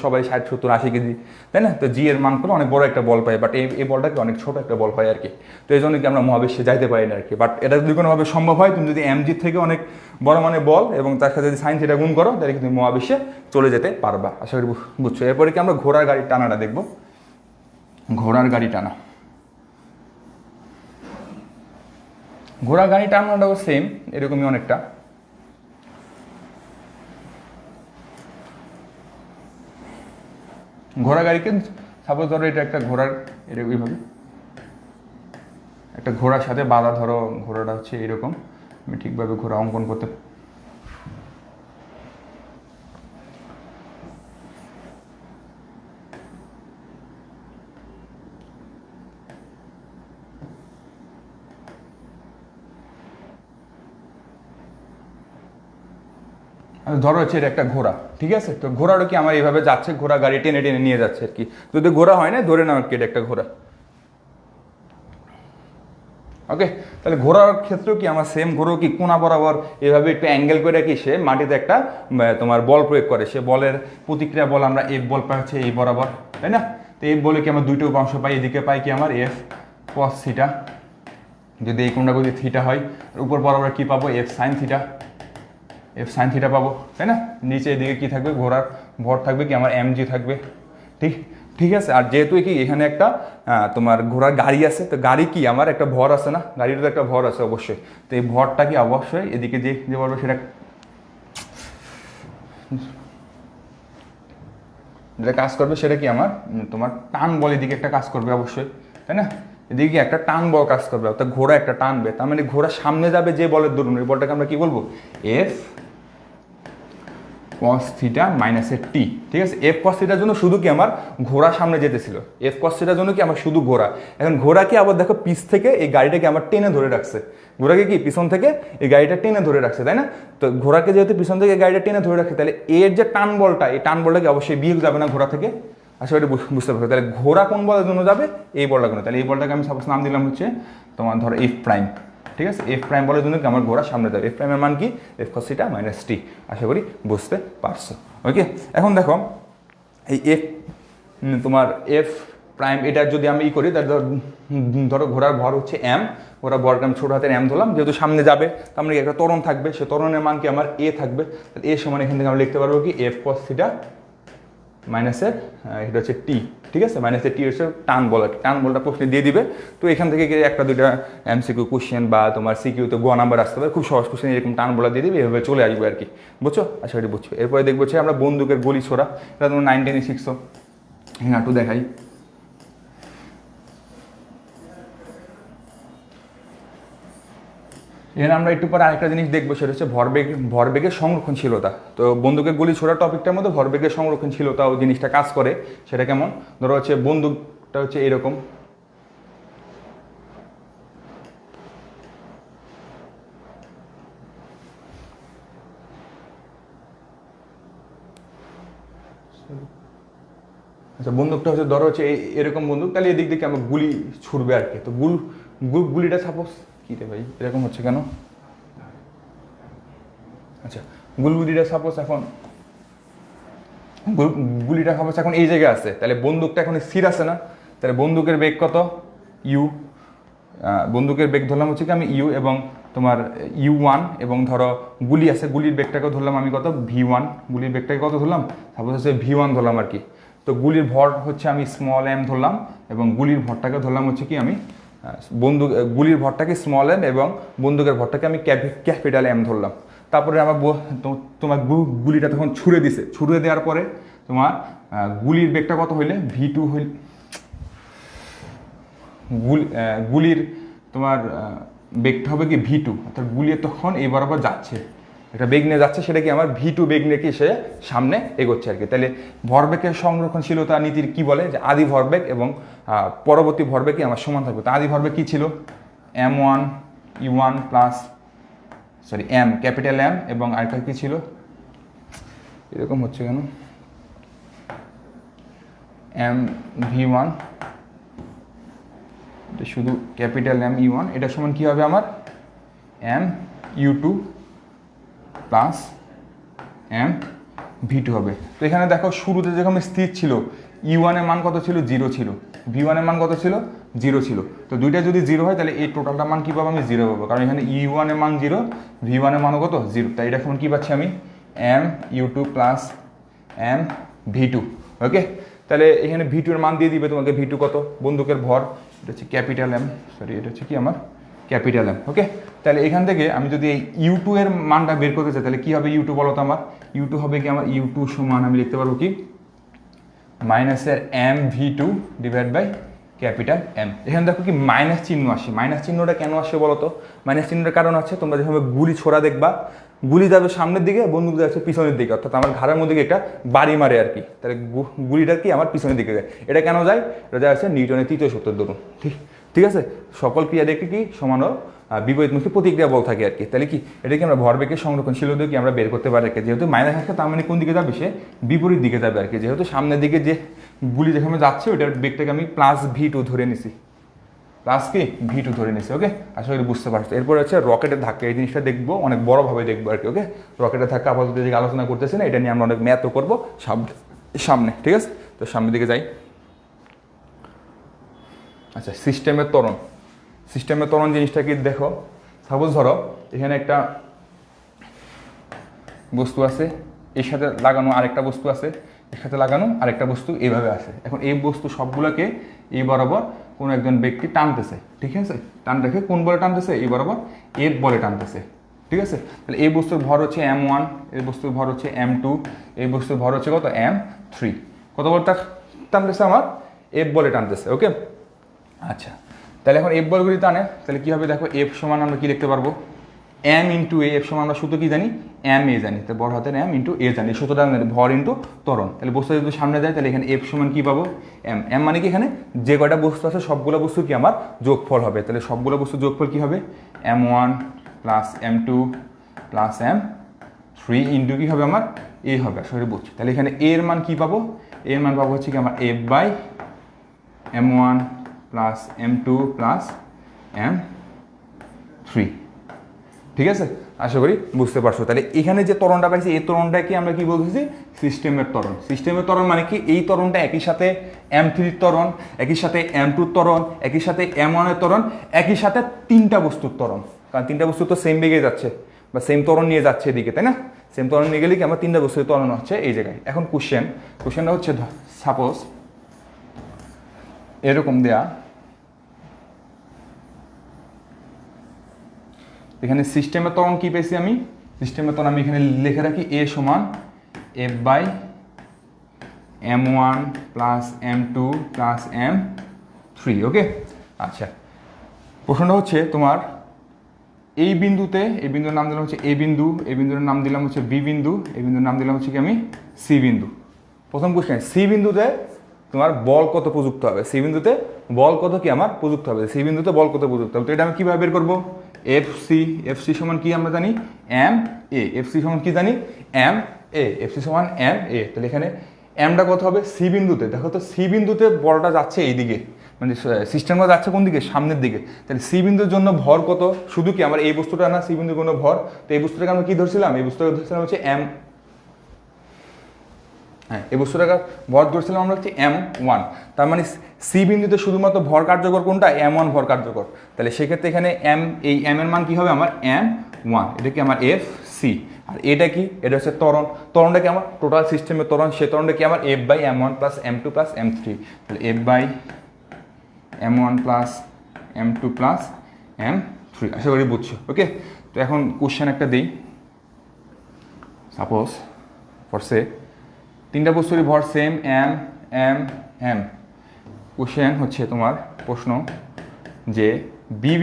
A: সবাই 60-70-80 কেজি, তাই না? তো জি এর মান করে অনেক বড় একটা বল পাই, বাট এই বলটাকে অনেক ছোট একটা বল হয় আর কি। তো এই জন্য কি আমরা মহাবিশ্বে যাইতে পারি না আর কি। বাট এটা যদি কোনোভাবে সম্ভব হয়, তুমি যদি এমজি থেকে অনেক বড় মানে বল এবং তার সাথে যদি সাইন থিটা গুণ করো তাহলে কিন্তু মহাবিশ্বে চলে যেতে পারবা। আশা করি বুঝছো। এরপরে কি আমরা ঘোড়ার গাড়ির টানাটা দেখবো। ঘোড়ার গাড়ি টানা, ঘোড়ার গাড়ি টানাটাও সেম এরকমই অনেকটা। ঘোড়া গাড়িকে সাপোজ ধরো এটা একটা ঘোড়ার, এরকম এইভাবে একটা ঘোড়ার সাথে বাঁধা, ধরো ঘোড়াটা হচ্ছে এরকম, আমি ঠিকভাবে ঘোড়া অঙ্কন করতে ধরো হচ্ছে এটা একটা ঘোড়া, ঠিক আছে? তো ঘোড়াটা কি আমার এইভাবে যাচ্ছে, ঘোড়া গাড়ি টেনে টেনে নিয়ে যাচ্ছে আর কি। যদি ঘোড়া হয় না ধরে নাও আর কি এটা একটা ঘোড়া, ওকে? তাহলে ঘোড়ার ক্ষেত্রেও কি আমার সেম, ঘোড়াও কি কোনা বরাবর এভাবে একটু অ্যাঙ্গেল করে কি সে মাটিতে একটা তোমার বল প্রয়োগ করে, সে বলের প্রতিক্রিয়া বল আমরা এফ বল পাই হচ্ছে এই বরাবর, তাই না? তো এই বলে কি আমরা দুইটা অংশ পাই, এদিকে পাই কি আমার এফ কস থিটা, যদি এই কোনটা যদি থিটা হয়, উপর বরাবর কি পাবো F sine theta, F sine theta পাবো, তাই না? নিচে এদিকে কি থাকবে, ঘোড়ার ভর থাকবে কি আমার এম জি থাকবে, ঠিক আছে? আর যেহেতু কি এখানে একটা তোমার ঘোড়ার গাড়ি আছে, তো গাড়ি কি আমার একটা ভর আছে না, গাড়ির তো একটা ভর আছে অবশ্যই। তো এই ভরটা কি অবশ্যই এদিকে যে বলবো সেটা যেটা কাজ করবে সেটা কি আমার তোমার টান বল এদিকে একটা কাজ করবে অবশ্যই, তাই না? এদিকে একটা টান বল কাজ করবে, অর্থাৎ ঘোড়া একটা টানবে, তার মানে ঘোড়া সামনে যাবে যে বলের দরুন, এই বলটাকে আমরা কি বলবো এফ কস থিটা মাইনাসের টি, ঠিক আছে? এফ কস থিটার জন্য শুধু কি আমার ঘোড়া সামনে যেতেছিল, এফ কস থিটার জন্য কি আমার শুধু ঘোড়া। এখন ঘোড়াকে আবার দেখো পিছ থেকে এই গাড়িটাকে আমার টেনে ধরে রাখছে, ঘোড়াকে কি পিছন থেকে এই গাড়িটা টেনে ধরে রাখছে, তাই না? তো ঘোড়াকে যেহেতু পিছন থেকে গাড়িটা টেনে ধরে রাখছে, তাহলে এর যে টান বলটা, এই টান বলটাকে অবশ্যই বিয়োগ যাবে না ঘোড়া থেকে। আশা করি বুঝতে পারছো। তাহলে ঘোড়া কোন বলের জন্য যাবে, এই বলটা কোনো, তাহলে এই বলটাকে আমি সাপোজ নাম দিলাম হচ্ছে তোমার ধরো এফ প্রাইম, ঠিক আছে? এফ প্রাইম বলের জন্য আমার ঘোড়া সামনে যাবে, এফ প্রাইমের মান কি এফ কস থিটা মাইনাস টি। আশা করি বুঝতে পারছো, ওকে? এখন দেখো এই এফ তোমার এফ প্রাইম এটা যদি আমি করি, তাহলে ধরো ঘোড়ার ভর হচ্ছে এম, ঘোড়ার ভরকে আমি ছোটো হাতের এম ধরলাম, যেহেতু সামনে যাবে তার মানে একটা ত্বরণ থাকবে, সে ত্বরণের মান কি আমার এ থাকবে, তাহলে এ সমান এখান থেকে আমরা লিখতে পারবো কি এফ কস থিটা মাইনাসের এটা হচ্ছে টি, ঠিক আছে? মাইনাসের টি হচ্ছে টান বল, টান বলটা প্রশ্নে দিয়ে দিবে। তো এখান থেকে একটা দুইটা এমসিকিউ কোশ্চেন বা তোমার সিকিউতে গ নাম্বার আসতে পারে, খুব সহজ কোশ্চেন এরকম টান বলা দিয়ে দিবে, এভাবে চলে আসবে আর কি, বুঝছো? আশা করি বুঝছো। এরপরে দেখবো হচ্ছে আমরা বন্দুকের গুলি ছোড়া, এটা তোমরা 9 10 শিখছো। হ্যাঁ একটু দেখাই, এখানে আমরা একটু পরে আরেকটা জিনিস দেখবো, সেটা হচ্ছে ভরবেগের সংরক্ষণশীলতা। তো বন্দুকের গুলি ছোড়া টপিকটার মধ্যে ভরবেগের সংরক্ষণশীলতা ও জিনিসটা কাজ করে, সেটা কেমন? ধরো হচ্ছে বন্দুকটা হচ্ছে এরকম, আচ্ছা বন্দুকটা হচ্ছে ধরো হচ্ছে এরকম বন্দুক, তাহলে এদিক দিকে আমরা গুলি ছুড়বে আর কি। তো গুলিটা সাপোজ কি রে ভাই এরকম হচ্ছে কেন? আচ্ছা গুলিটা সাপোজ এখন গুলিটা সাপোজ এখন এই জায়গায় আছে, তাহলে বন্দুকটা এখন স্থির আছে না, তাহলে বন্দুকের বেগ কত ইউ, বন্দুকের বেগ ধরলাম হচ্ছে কি আমি ইউ, এবং তোমার U1 এবং ধরো গুলি আছে, গুলির বেগটাকে ধরলাম আমি কত V1, গুলির বেগটাকে কত ধরলাম, সাপোজ হচ্ছে V1 ধরলাম আর কি। তো গুলির ভর হচ্ছে আমি স্মল m ধরলাম এবং গুলির ভরটাকে ধরলাম হচ্ছে কি আমি গুলির ভরটাকে স্মল m এবং বন্দুকের ভরটাকে আমি ক্যাপিটাল M ধরলাম। তারপরে আমার তোমার গুলিটা তখন ছুড়ে দিছে, ছুড়ে দেওয়ার পরে তোমার গুলির বেগটা কত হইলে V2 হইলে গুলির তোমার বেগটা হবে কি V2, অর্থাৎ গুলি তখন এই বরাবর যাচ্ছে, একটা বেগ নিয়ে যাচ্ছে, সেটা কি আমার V2 বেগ নিয়ে কি সে সামনে এগোচ্ছে আর কি। তাহলে ভরবেগের সংরক্ষণশীলতা নীতির কি বলে যে আদি ভরবেগ এবং পরবর্তী ভরবেগ কি আমার সমান থাকবে। তো আদি ভরবেগ কি ছিল, M1 U1 plus M capital M এবং আরেকটা কি ছিল, এরকম হচ্ছে কেন, M V1 শুধু ক্যাপিটাল M U1, এটা সমান কি হবে আমার M U2 plus M V2 হবে। তো এখানে দেখো শুরুতে যখন স্থির ছিল U1 এর মান কত ছিল, 0 ছিল, V1 এর মান কত ছিল, 0 ছিল। তো দুইটা যদি 0 হয় তাহলে এই টোটালটা মান কি পাবো আমি, 0 পাবো, কারণ এখানে U1 এর মান 0, V1 এর মানও কত 0। তাই এটা সমান কি পাচ্ছি আমি M U2 plus M V2। ওকে, তাহলে এখানে V2 এর মান দিয়ে দিবে তোমাকে, V2 কত, বন্দুকের ভর, এটা হচ্ছে ক্যাপিটাল M, এটা হচ্ছে কি আমার ক্যাপিটাল M। ওকে, তাহলে এখান থেকে আমি যদি এই U2 এর মানটা বের করতে চাই তাহলে কি হবে U2 বলো তো আমার, U2 হবে কি আমার U2 সমান আমি লিখতে পারবো কি মাইনাসের M V2 divide by capital M। এখানে দেখো কি মাইনাস চিহ্ন আসে, মাইনাস চিহ্নটা কেন আসে বলো তো, মাইনাস চিহ্নটার কারণ আছে তোমরা যেভাবে গুলি ছোড়া দেখবা, গুলি যাবে সামনের দিকে, বন্দুক যাচ্ছে পিছনের দিকে, অর্থাৎ আমার ঘাড়ের মধ্যে একটা বাড়ি মারে আর কি, তাহলে গুলিটা কি আমার পিছনের দিকে যায়। এটা কেন যায়, এটা যায় আছে নিউটনের তৃতীয় সূত্রের দরুন। ঠিক আছে, সকল ক্রিয়া দেখে কি সমান বিপরীতমুখী প্রতিক্রিয়া বল থাকে আর কি। তাহলে কি এটা কি আমরা ভরবেগের সংরক্ষণশীলতা কি আমরা বের করতে পারি আর কি, যেহেতু মাইনাস আসছে তার মানে কোন দিকে যাবে, সে বিপরীত দিকে যাবে আর কি। যেহেতু সামনের দিকে যে গুলি যেখানে যাচ্ছে ওইটার বেগটাকে আমি প্লাস V2 ধরে নিছি, প্লাস কি V2 ধরে নিছি। ওকে, আশা করি বুঝতে পারছো। এরপর হচ্ছে রকেটের ধাক্কা, এই জিনিসটা দেখবো অনেক বড়ভাবে দেখবো আর কি। ওকে, রকেটের ধাক্কা আপাতত দিকে আলোচনা করতেছি না, এটা নিয়ে আমরা অনেক ম্যাথও করবো সামনে। ঠিক আছে, তো সামনের দিকে যাই। আচ্ছা, সিস্টেমের ত্বরণ, সিস্টেমের ত্বরণ জিনিসটা কি দেখো, সাপোজ ধরো এখানে একটা বস্তু আছে, এর সাথে লাগানো আরেকটা বস্তু আছে, এর সাথে লাগানো আরেকটা বস্তু, এইভাবে আছে। এখন এই বস্তু সবগুলোকে এই বরাবর কোনো একজন ব্যক্তি টানতেছে, ঠিক আছে, টান রেখে কোন বলে টানতেছে, এই বরাবর F বলে টানতেছে। ঠিক আছে, তাহলে এই বস্তুর ভর হচ্ছে M1, এই বস্তুর ভর হচ্ছে M2, এই বস্তুর ভর হচ্ছে কত M3, কত বলে টানতেছে আমার F বলে টানতেছে। ওকে, আচ্ছা, তাহলে এখন F বলগুলি টানে, তাহলে কী হবে দেখো, F সমান আমরা কি লিখতে পারবো M ইন্টু A। F সমান আমরা সূত্র কি জানি, M A জানি, তো বড় হাতের M ইন্টু A জানি, সূত্রটা ভর ইন্টু ত্বরণ। তাহলে বস্তু যদি সামনে যায় তাহলে এখানে F সমান কি পাবো M। M মানে কি এখানে যে কয়টা বস্তু আছে সবগুলো বস্তু কি আমার যোগফল হবে, তাহলে সবগুলো বস্তু যোগফল কি হবে M1 plus M2 plus M3 into কি হবে আমার A হবে। আসলে বুঝছি, তাহলে এখানে A এর মান কি পাবো, A এর মান পাবো হচ্ছে কি আমার F বাই M1 plus M2 plus M3। ঠিক আছে, আশা করি বুঝতে পারছো। তাহলে এখানে যে ত্বরণটা পাইছি এই ত্বরণটাকে আমরা কি বলতেছি সিস্টেমের ত্বরণ। সিস্টেমের ত্বরণ মানে কি এই ত্বরণটা একই সাথে M3 ত্বরণ, একই সাথে M2 ত্বরণ, একই সাথে M1 এর ত্বরণ, একই সাথে তিনটা বস্তুর ত্বরণ, কারণ তিনটা বস্তু তো সেম বেগে যাচ্ছে বা সেম ত্বরণ নিয়ে যাচ্ছে এদিকে, তাই না, সেম ত্বরণ নিয়ে গেলে কি আমার তিনটা বস্তুর ত্বরণ হচ্ছে এই জায়গায়। এখন কোশ্চেনটা হচ্ছে সাপোজ এরকম দেয়া, এখানে সিস্টেমের ত্বরণ কি পেয়েছি আমি, সিস্টেমের ত্বরণ আমি এখানে লিখে রাখি A সমান F বাই M1 plus M2 plus M3। Okay, আচ্ছা, প্রশ্নটা হচ্ছে তোমার এই বিন্দুতে, এই বিন্দুর নাম দিলাম হচ্ছে A বিন্দু, এই বিন্দুর নাম দিলাম হচ্ছে B বিন্দু, এই বিন্দুর নাম দিলাম হচ্ছে কি আমি C বিন্দু। প্রথম কোশ্চেন, C বিন্দুতে তোমার বল কত প্রযুক্ত হবে, C বিন্দুতে বল কত কি আমার প্রযুক্ত হবে, C বিন্দুতে বল কত প্রযুক্ত হবে। তো এটা আমি কীভাবে বের করবো, FC সমান কি আমরা জানি MA, FC সমান কি জানি MA, FC সমান MA। তাহলে এখানে এমটা কত হবে C বিন্দুতে, দেখো তো C বিন্দুতে বলটা যাচ্ছে এইদিকে, মানে সিস্টেমটা যাচ্ছে কোন দিকে, সামনের দিকে। তাহলে C বিন্দুর জন্য ভর কত, শুধু কি আমার এই বস্তুটা না C বিন্দুর কোনো ভর, তো এই বস্তুটাকে আমরা কি ধরছিলাম, এই বস্তুটাকে ধরছিলাম হচ্ছে M। হ্যাঁ, এই বস্তুটার ভর ধরছিলাম আমরা হচ্ছে m1, তার মানে সি বিন্দুতে শুধুমাত্র ভর কার্যকর কোনটা, m1 ভর কার্যকর। তাহলে সেক্ষেত্রে এখানে এই m এর মান কি হবে আমার m1, এটা কি আমার এফ সি। আর এটা কি, এটা হচ্ছে ত্বরণ, ত্বরণটা কি আমার টোটাল সিস্টেমের ত্বরণ, সে ত্বরণটা কি আমার f বাই m1 plus m2 plus m3। তাহলে f বাই m1 plus m2 plus m3, আশা করি বুঝছো। ওকে, তো এখন কোশ্চেন একটা দিই। সাপোজ ফর সে তিনটা বস্তুরই ভর same M M M. Question হচ্ছে তোমার প্রশ্ন যে বি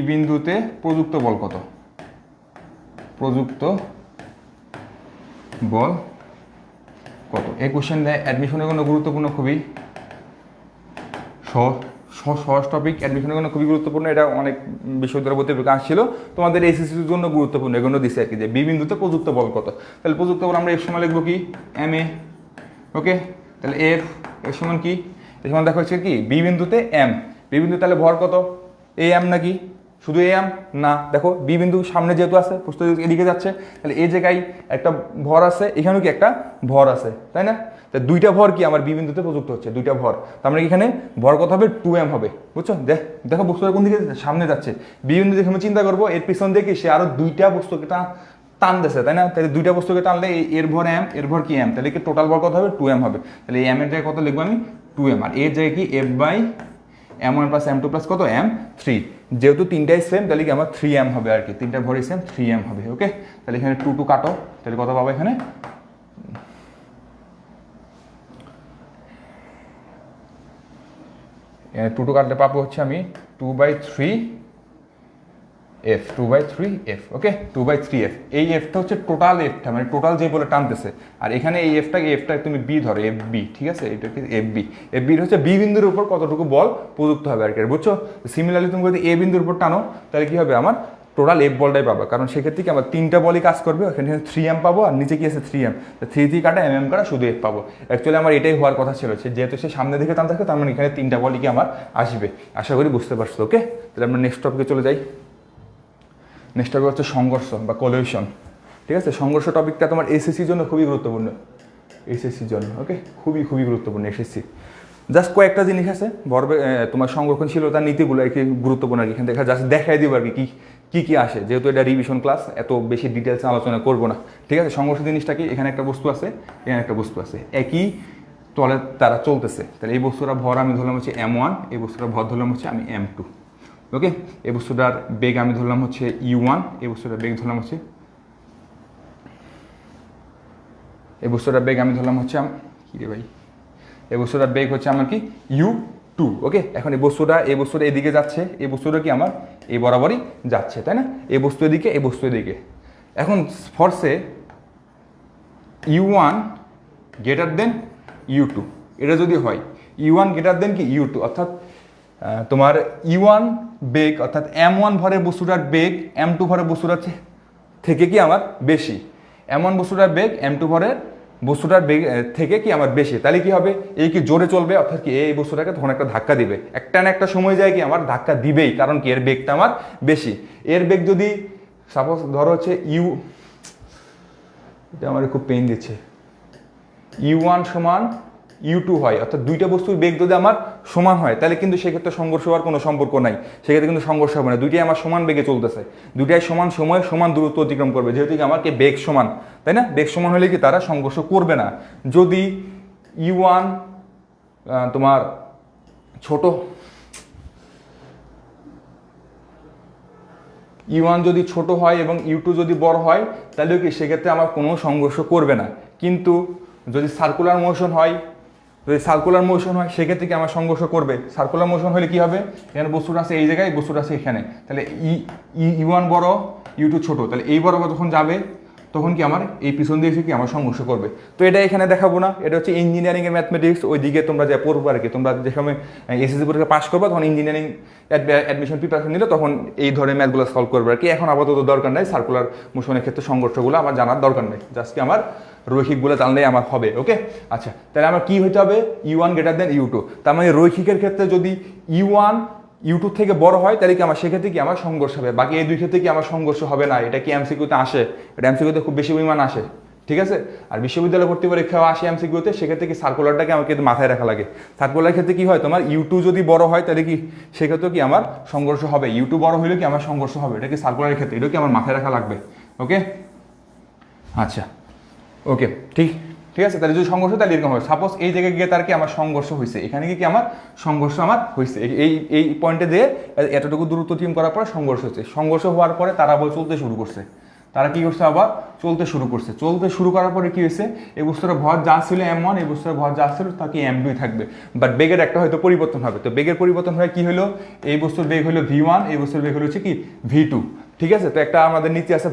A: বিন্দুতে প্রযুক্ত বল কত, প্রযুক্ত বল কত। এই কোশ্চেন অ্যাডমিশনের জন্য গুরুত্বপূর্ণ, খুবই সহজ টপিক, অ্যাডমিশনের জন্য খুবই গুরুত্বপূর্ণ। এটা অনেক বিশ্ববিদ্যালয় ভর্তি পরীক্ষা আসছিল, তোমাদের এসএসসির জন্য গুরুত্বপূর্ণ, এগুলো দিচ্ছে আর কি, যে বি বিন্দুতে প্রযুক্ত বল কত। তাহলে প্রযুক্ত বল আমরা এর সময় লিখবো কি এম এ। ওকে, তাহলে এফ এর সমান কি, এর সমান দেখো হচ্ছে কি বি বিন্দুতে এম, বি বিন্দু তাহলে ভর কত, এ এম নাকি শুধু এ এম না, দেখো বি বিন্দু সামনে যেহেতু আছে, প্রশ্ন এদিকে যাচ্ছে, তাহলে এই জায়গায় একটা ভর আছে, এখানেও কি একটা ভর আছে, তাই না। দুইটা ভর কি আমার বি বিন্দুতে প্রযুক্ত হচ্ছে, দুইটা ভর, তার মানে এখানে ভর কত হবে 2m হবে, বুঝছো। দেখো বস্তুটা কোন দিকে সামনে যাচ্ছে, বি বিন্দু দেখে আমি চিন্তা করবো এর পিছন দেখি সে আরো দুইটা বস্তুকে টান দিচ্ছে, তাই না। তাহলে দুইটা বস্তুকে টানলে এর ভর m, এর ভর কি m, তাহলে কি টোটাল ভর কত হবে 2m হবে। তাহলে এই m এর জায়গায় কত লিখবো আমি 2m, আর এর জায়গায় কি f বাই m1 প্লাস m2 প্লাস কত m3, যেহেতু তিনটাই সেম তাহলে কি আমার 3m হবে আর কি, তিনটা ভরই সেম 3m হবে। ওকে, তাহলে এখানে 2 কাটো, তাহলে কত পাবো এখানে 2 কাটলে পাবো হচ্ছে আমি 2/3f, 2/3f। ওকে, 2/3f। এই এফটা হচ্ছে টোটাল এফটা, মানে টোটাল যে বলে টানতেছে, আর এখানে এই এফটা তুমি বি ধরো, এফ বি, ঠিক আছে, এটা কি এফ বি। এফ বির হচ্ছে বি বিন্দুর উপর কতটুকু বল প্রযুক্ত হবে আর কি, বুঝছো। সিমিলারলি তুমি যদি এ বিন্দুর উপর টানো তাহলে কি হবে আমার টোটাল এফ বলটাই পাবো, কারণ সেক্ষেত্রে কি আমার তিনটা বলই কাজ করবে, এখানে 3m পাবো, আর নিচে কি আছে 3m, 3 কাটা mm কাটা শুধু f পাবো। অ্যাকচুয়ালি আমার এটাই হওয়ার কথা ছিল, যেহেতু সে সামনে দিকে টান থাকবে, তার মানে এখানে তিনটা বলই কি আমার আসবে, আশা করি বুঝতে পারছো। ওকে, তাহলে আমরা নেক্সট টপিকে চলে যাই। নেক্সট টপিক হচ্ছে সংঘর্ষ বা কলিউশন, ঠিক আছে। সংঘর্ষ টপিকটা তোমার এসএসসির জন্য খুবই গুরুত্বপূর্ণ, এসএসসির জন্য। ওকে, খুবই গুরুত্বপূর্ণ এসএসসি। জাস্ট কয়েকটা জিনিস আছে ভরবে, তোমার সংরক্ষণশীলতার নীতিগুলো আর কি গুরুত্বপূর্ণ আর কি, এখান থেকে জাস্ট দেখাই দিব আর কি কি আসে, যেহেতু এটা রিভিশন ক্লাস, এত বেশি ডিটেলসে আলোচনা করবো না, ঠিক আছে। সংঘর্ষ জিনিসটা কি, এখানে একটা বস্তু আছে, এখানে একটা বস্তু আছে, একই তলে তারা চলতেছে, তাহলে এই বস্তুটা ভর আমি ধরলাম হচ্ছে m1, এই বস্তুটার ভর ধরলাম হচ্ছে আমি m2। ওকে, এই বস্তুটার বেগ আমি ধরলাম হচ্ছে u1, এই বস্তুটার বেগ ধরলাম হচ্ছে, এই বস্তুটার বেগ আমি ধরলাম হচ্ছে কি রে ভাই, এই বস্তুটার বেগ হচ্ছে আমার কি u2। ওকে, এখন এই বস্তুটা এদিকে যাচ্ছে, এই বস্তুটা কি আমার এই বরাবরই যাচ্ছে, তাই না। এই বস্তু এদিকে, এই বস্তু এদিকে। এখন ফোর্সে u1 গ্রেটার দেন u2, এটা যদি হয় u1 গ্রেটার দেন কি u2, অর্থাৎ তোমার u1 বেগ অর্থাৎ m1 ভরের বস্তুটার বেগ m2 ভরের বস্তুটার থেকে কি আমার বেশি, m1 বস্তুটার বেগ m2 ভরের বস্তুটার বেগ থেকে কি আমার বেশি, তাহলে কি হবে, এই কি জোরে চলবে, অর্থাৎ কি এই বস্তুটাকে তখন একটা ধাক্কা দিবে, একটা না একটা সময় যায় কি আমার ধাক্কা দিবেই, কারণ কি এর বেগটা আমার বেশি। এর বেগ যদি সাপোজ ধরো হচ্ছে এটা আমার খুব পেইন দিচ্ছে, u1 সমান u2 হয়, অর্থাৎ দুইটা বস্তুর বেগ যদি আমার সমান হয়, তাহলে কিন্তু সেক্ষেত্রে সংঘর্ষ হওয়ার কোনো সম্পর্ক নাই, সেক্ষেত্রে কিন্তু সংঘর্ষ হবে না, দুইটাই আমার সমান বেগে চলতেছে, দুইটাই সমান সময়ে সমান দূরত্ব অতিক্রম করবে, যেহেতু কি আমার কি বেগ সমান, তাই না। বেগ সমান হলে কি তারা সংঘর্ষ করবে না। যদি u1 তোমার ছোট, u1 যদি ছোট হয় এবং u2 যদি বড় হয়, তাহলে কি সেক্ষেত্রে আমার কোনো সংঘর্ষ করবে না। কিন্তু যদি সার্কুলার মোশন হয়, সেক্ষেত্রে কি আমার সংঘর্ষ করবে। সার্কুলার মোশন হলে কি হবে, এখানে বস্তুটা আছে এই জায়গায়, বস্তুটা আছে এখানে, তাহলে u1 বড় u2 ছোট, তাহলে এই বরাবর যখন যাবে তখন কি আমার এই পিছন দিয়ে এসে কি আমার সংঘর্ষ করবে। তো এটা এখানে দেখাবো না, এটা হচ্ছে ইঞ্জিনিয়ারিং এর ম্যাথমেটিক্স, ওই দিকে তোমরা যা পড়বো আর কি, তোমরা যেখানে এসএসসি পরীক্ষা পাস করবে তখন ইঞ্জিনিয়ারিং অ্যাডমিশন প্রিপারেশন নিলে তখন এই ধরনের ম্যাথগুলো সলভ করবে আর কি। এখন আপাতত দরকার নাই, সার্কুলার মোশনের ক্ষেত্রে সংঘর্ষগুলো আমার জানার দরকার নেই, জাস্ট কি আমার রৈখিকগুলো জানলেই আমার হবে। ওকে, আচ্ছা, তাহলে আমার কি হইতে হবে, u1 গ্রেটার দেন u2, তার মানে রৈখিকের ক্ষেত্রে যদি u1 u2 থেকে বড় হয়, তাহলে কি আমার সেক্ষেত্রে কি আমার সংঘর্ষ হবে, বাকি এই দুই ক্ষেত্রে কি আমার সংঘর্ষ হবে না। এটা কি এমসিকিউতে আসে, এটা এমসিকিউতে খুব বেশি পরিমাণ আসে, ঠিক ঠিক আছে। আর বিশ্ববিদ্যালয় ভর্তি পরীক্ষাও আসে এমসিকিউতে, সেক্ষেত্রে কি সার্কুলারটাকে আমাকে মাথায় রাখা লাগে। সার্কুলার ক্ষেত্রে কি হয়, তোমার ইউ2 যদি বড় হয় তাহলে কি সেক্ষেত্রে কি আমার সংঘর্ষ হবে, ইউ2 বড় হলে কি আমার সংঘর্ষ হবে, এটা কি সার্কুলারের ক্ষেত্রে, এটা কি আমার মাথায় রাখা লাগবে। ওকে, আচ্ছা, ওকে, ঠিক আছে। তাহলে যদি সংঘর্ষ তাহলে এরকম হবে, সাপোজ এই জায়গায় গিয়ে তার কি আমার সংঘর্ষ হয়েছে, এখানে কি আমার সংঘর্ষ আমার হয়েছে, এই পয়েন্টে দিয়ে এতটুকু দূরত্ব টিম করার পরে সংঘর্ষ হচ্ছে, সংঘর্ষ হওয়ার পরে তারা আবার চলতে শুরু করছে, তারা কি করছে আবার চলতে শুরু করছে, চলতে শুরু করার পরে কি হয়েছে, এই বস্তুটার ভর যা ছিল m1, এই বস্তুটার ভর যা ছিল তা কি m2 থাকবে, বাট বেগের একটা হয়তো পরিবর্তন হবে। তো বেগের পরিবর্তন হয়ে কি হলো, এই বস্তুর বেগ হলো v1, এই বস্তুর বেগ হলো হচ্ছে কি v2। ঠিক আছে, তো একটা আমাদের নীতি আছে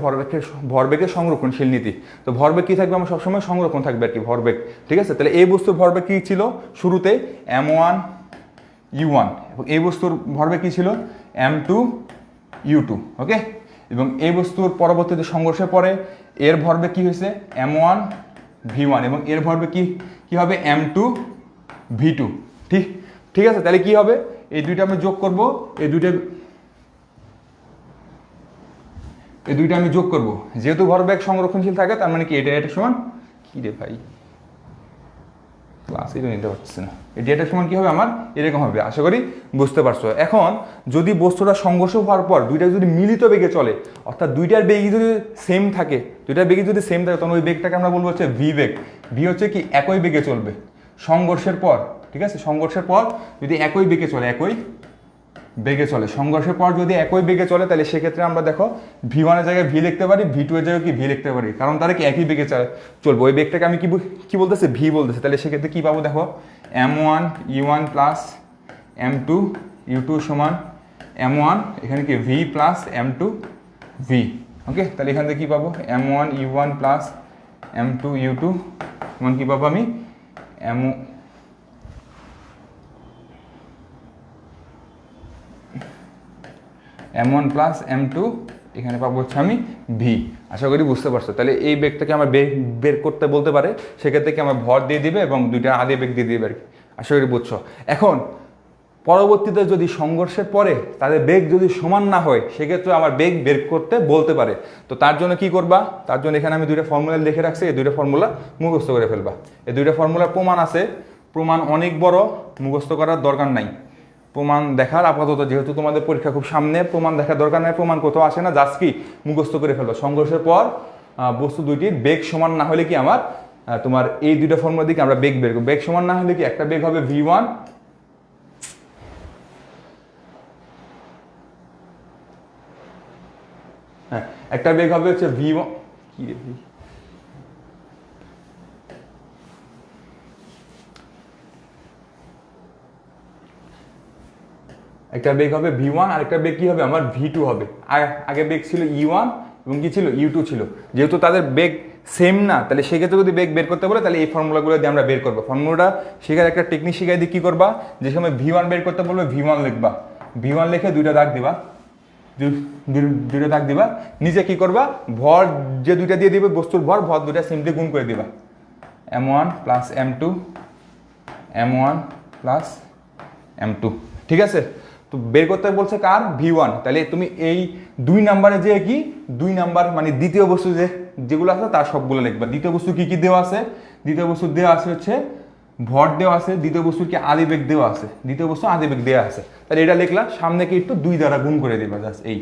A: ভরবেগের সংরক্ষণশীল নীতি। তো ভরবেগ কি থাকবে, আমার সবসময় সংরক্ষণ থাকবে আর কি ভরবেগ। ঠিক আছে, তাহলে এই বস্তুর ভরবেগ কি ছিল শুরুতে m1 u1, এবং এই বস্তুর ভরবেগ কি ছিল m2 u2। ওকে, এবং এই বস্তুর পরবর্তীতে সংঘর্ষের পরে এর ভরবেগ কি হয়েছে m1 v1, এবং এর ভরবেগ কি হবে m2 v2। ঠিক আছে, তাহলে কি হবে, এই দুইটা আমি যোগ করব, এই দুইটা আমি যোগ করব, যেহেতু ভরবেগ সংরক্ষণশীল থাকে তার মানে কি এটা সমান কি রে ভাই, ক্লাসই তো নিতে পারছি না, এটা সমান কি হবে আমার এরকম হবে, আশা করি বুঝতে পারছো। এখন যদি বস্তুটা সংঘর্ষ হওয়ার পর দুইটা যদি মিলিত বেগে চলে, অর্থাৎ দুইটার বেগই যদি সেম থাকে, তখন ওই বেগটাকে আমরা বলবো হচ্ছে ভি বেগ। ভি হচ্ছে কি একই বেগে চলবে সংঘর্ষের পর। ঠিক আছে, সংঘর্ষের পর যদি একই বেগে চলে, সংঘর্ষের পর যদি একই বেগে চলে, তাহলে সেক্ষেত্রে আমরা দেখো v1 এর জায়গায় ভি লিখতে পারি, v2 এর জায়গায় কি ভি লিখতে পারি, কারণ তারা কি একই বেগে চলবে। ওই বেগটাকে আমি কি বলতেছে ভি বলতেছে, তাহলে সেক্ষেত্রে কি পাবো দেখো m1 u1 plus m2 u2 সমান m1, এখানে কি v প্লাস m2 v। ওকে, তাহলে এখান থেকে কি পাবো m1 u1 plus m2 u2 সমান কি পাবো আমি m1 প্লাস m2, এখানে পাবো হচ্ছে আমি v। আশা করি বুঝতে পারছো। তাহলে এই বেগটাকে আমার বের করতে বলতে পারে, সেক্ষেত্রে কি আমার ভর দিয়ে দিবে এবং দুইটা আধে বেগ দিয়ে দিবে আর কি, আশা করি বুঝছো। এখন পরবর্তীতে যদি সংঘর্ষের পরে তাদের বেগ যদি সমান না হয়, সেক্ষেত্রে আমার বেগ বের করতে বলতে পারে। তো তার জন্য কি করবা, তার জন্য এখানে আমি দুইটা ফর্মুলা লিখে রাখছি, এই দুইটা ফর্মুলা মুখস্থ করে ফেলবা। এই দুইটা ফর্মুলার প্রমাণ আছে, প্রমাণ অনেক বড়, মুখস্থ করার দরকার নাই, প্রমাণ দেখার আপাতত যেহেতু তোমাদের পরীক্ষা খুব সামনে, প্রমাণ দেখার দরকার নাই, প্রমাণ কোথাও আসে না, জাস্ট কি মুখস্থ করে ফেলবা। সংঘর্ষের পর বস্তু দুইটির বেগ সমান না হলে কি আমার তোমার এই দুইটা ফর্মুলা দিকে আমরা বেগ বের করব। বেগ সমান না হলে কি একটা বেগ হবে v1, হ্যাঁ একটা বেগ হবে হচ্ছে v1, কি রে ভাই, একটা বেগ হবে v1 আর একটা বেগ কি হবে আমার v2 হবে। আগে বেগ ছিল e1 এবং কি ছিল u2 ছিল, যেহেতু তাদের বেগ সেম না, তাহলে সেক্ষেত্রে যদি বেগ বের করতে বলে তাহলে এই ফর্মুলাগুলো দিয়ে আমরা বের করবো। ফর্মুলাটা শেখার একটা টেকনিক শিখাই দিয়ে কি করবা, যে সময় v1 বের করতে বলবে v1 লিখবা, v1 লিখে দুইটা দাগ দিবা, নিচে কি করবা ভর যে দুইটা দিয়ে দিবে বস্তুর ভর দুইটা সিম্পলি গুণ করে দিবা, m1 plus m2 m1 plus m2। ঠিক আছে, তো বের করতে বলছে কার v1, তাহলে তুমি এই 2 নাম্বারে যে কি 2 নাম্বার মানে দ্বিতীয় বস্তু যেগুলো আছে তার সবগুলো লিখবা। দ্বিতীয় বস্তু কি দেওয়া আছে, দ্বিতীয় বস্তু দেওয়া আছে হচ্ছে ভর দেওয়া আছে, দ্বিতীয় বস্তুর কি আদি বেগ দেওয়া আছে, দ্বিতীয় বস্তু আদি বেগ দেওয়া আছে, তাহলে এটা লিখলা, সামনে কি একটু 2 দ্বারা গুণ করে দিবা জাস্ট এই।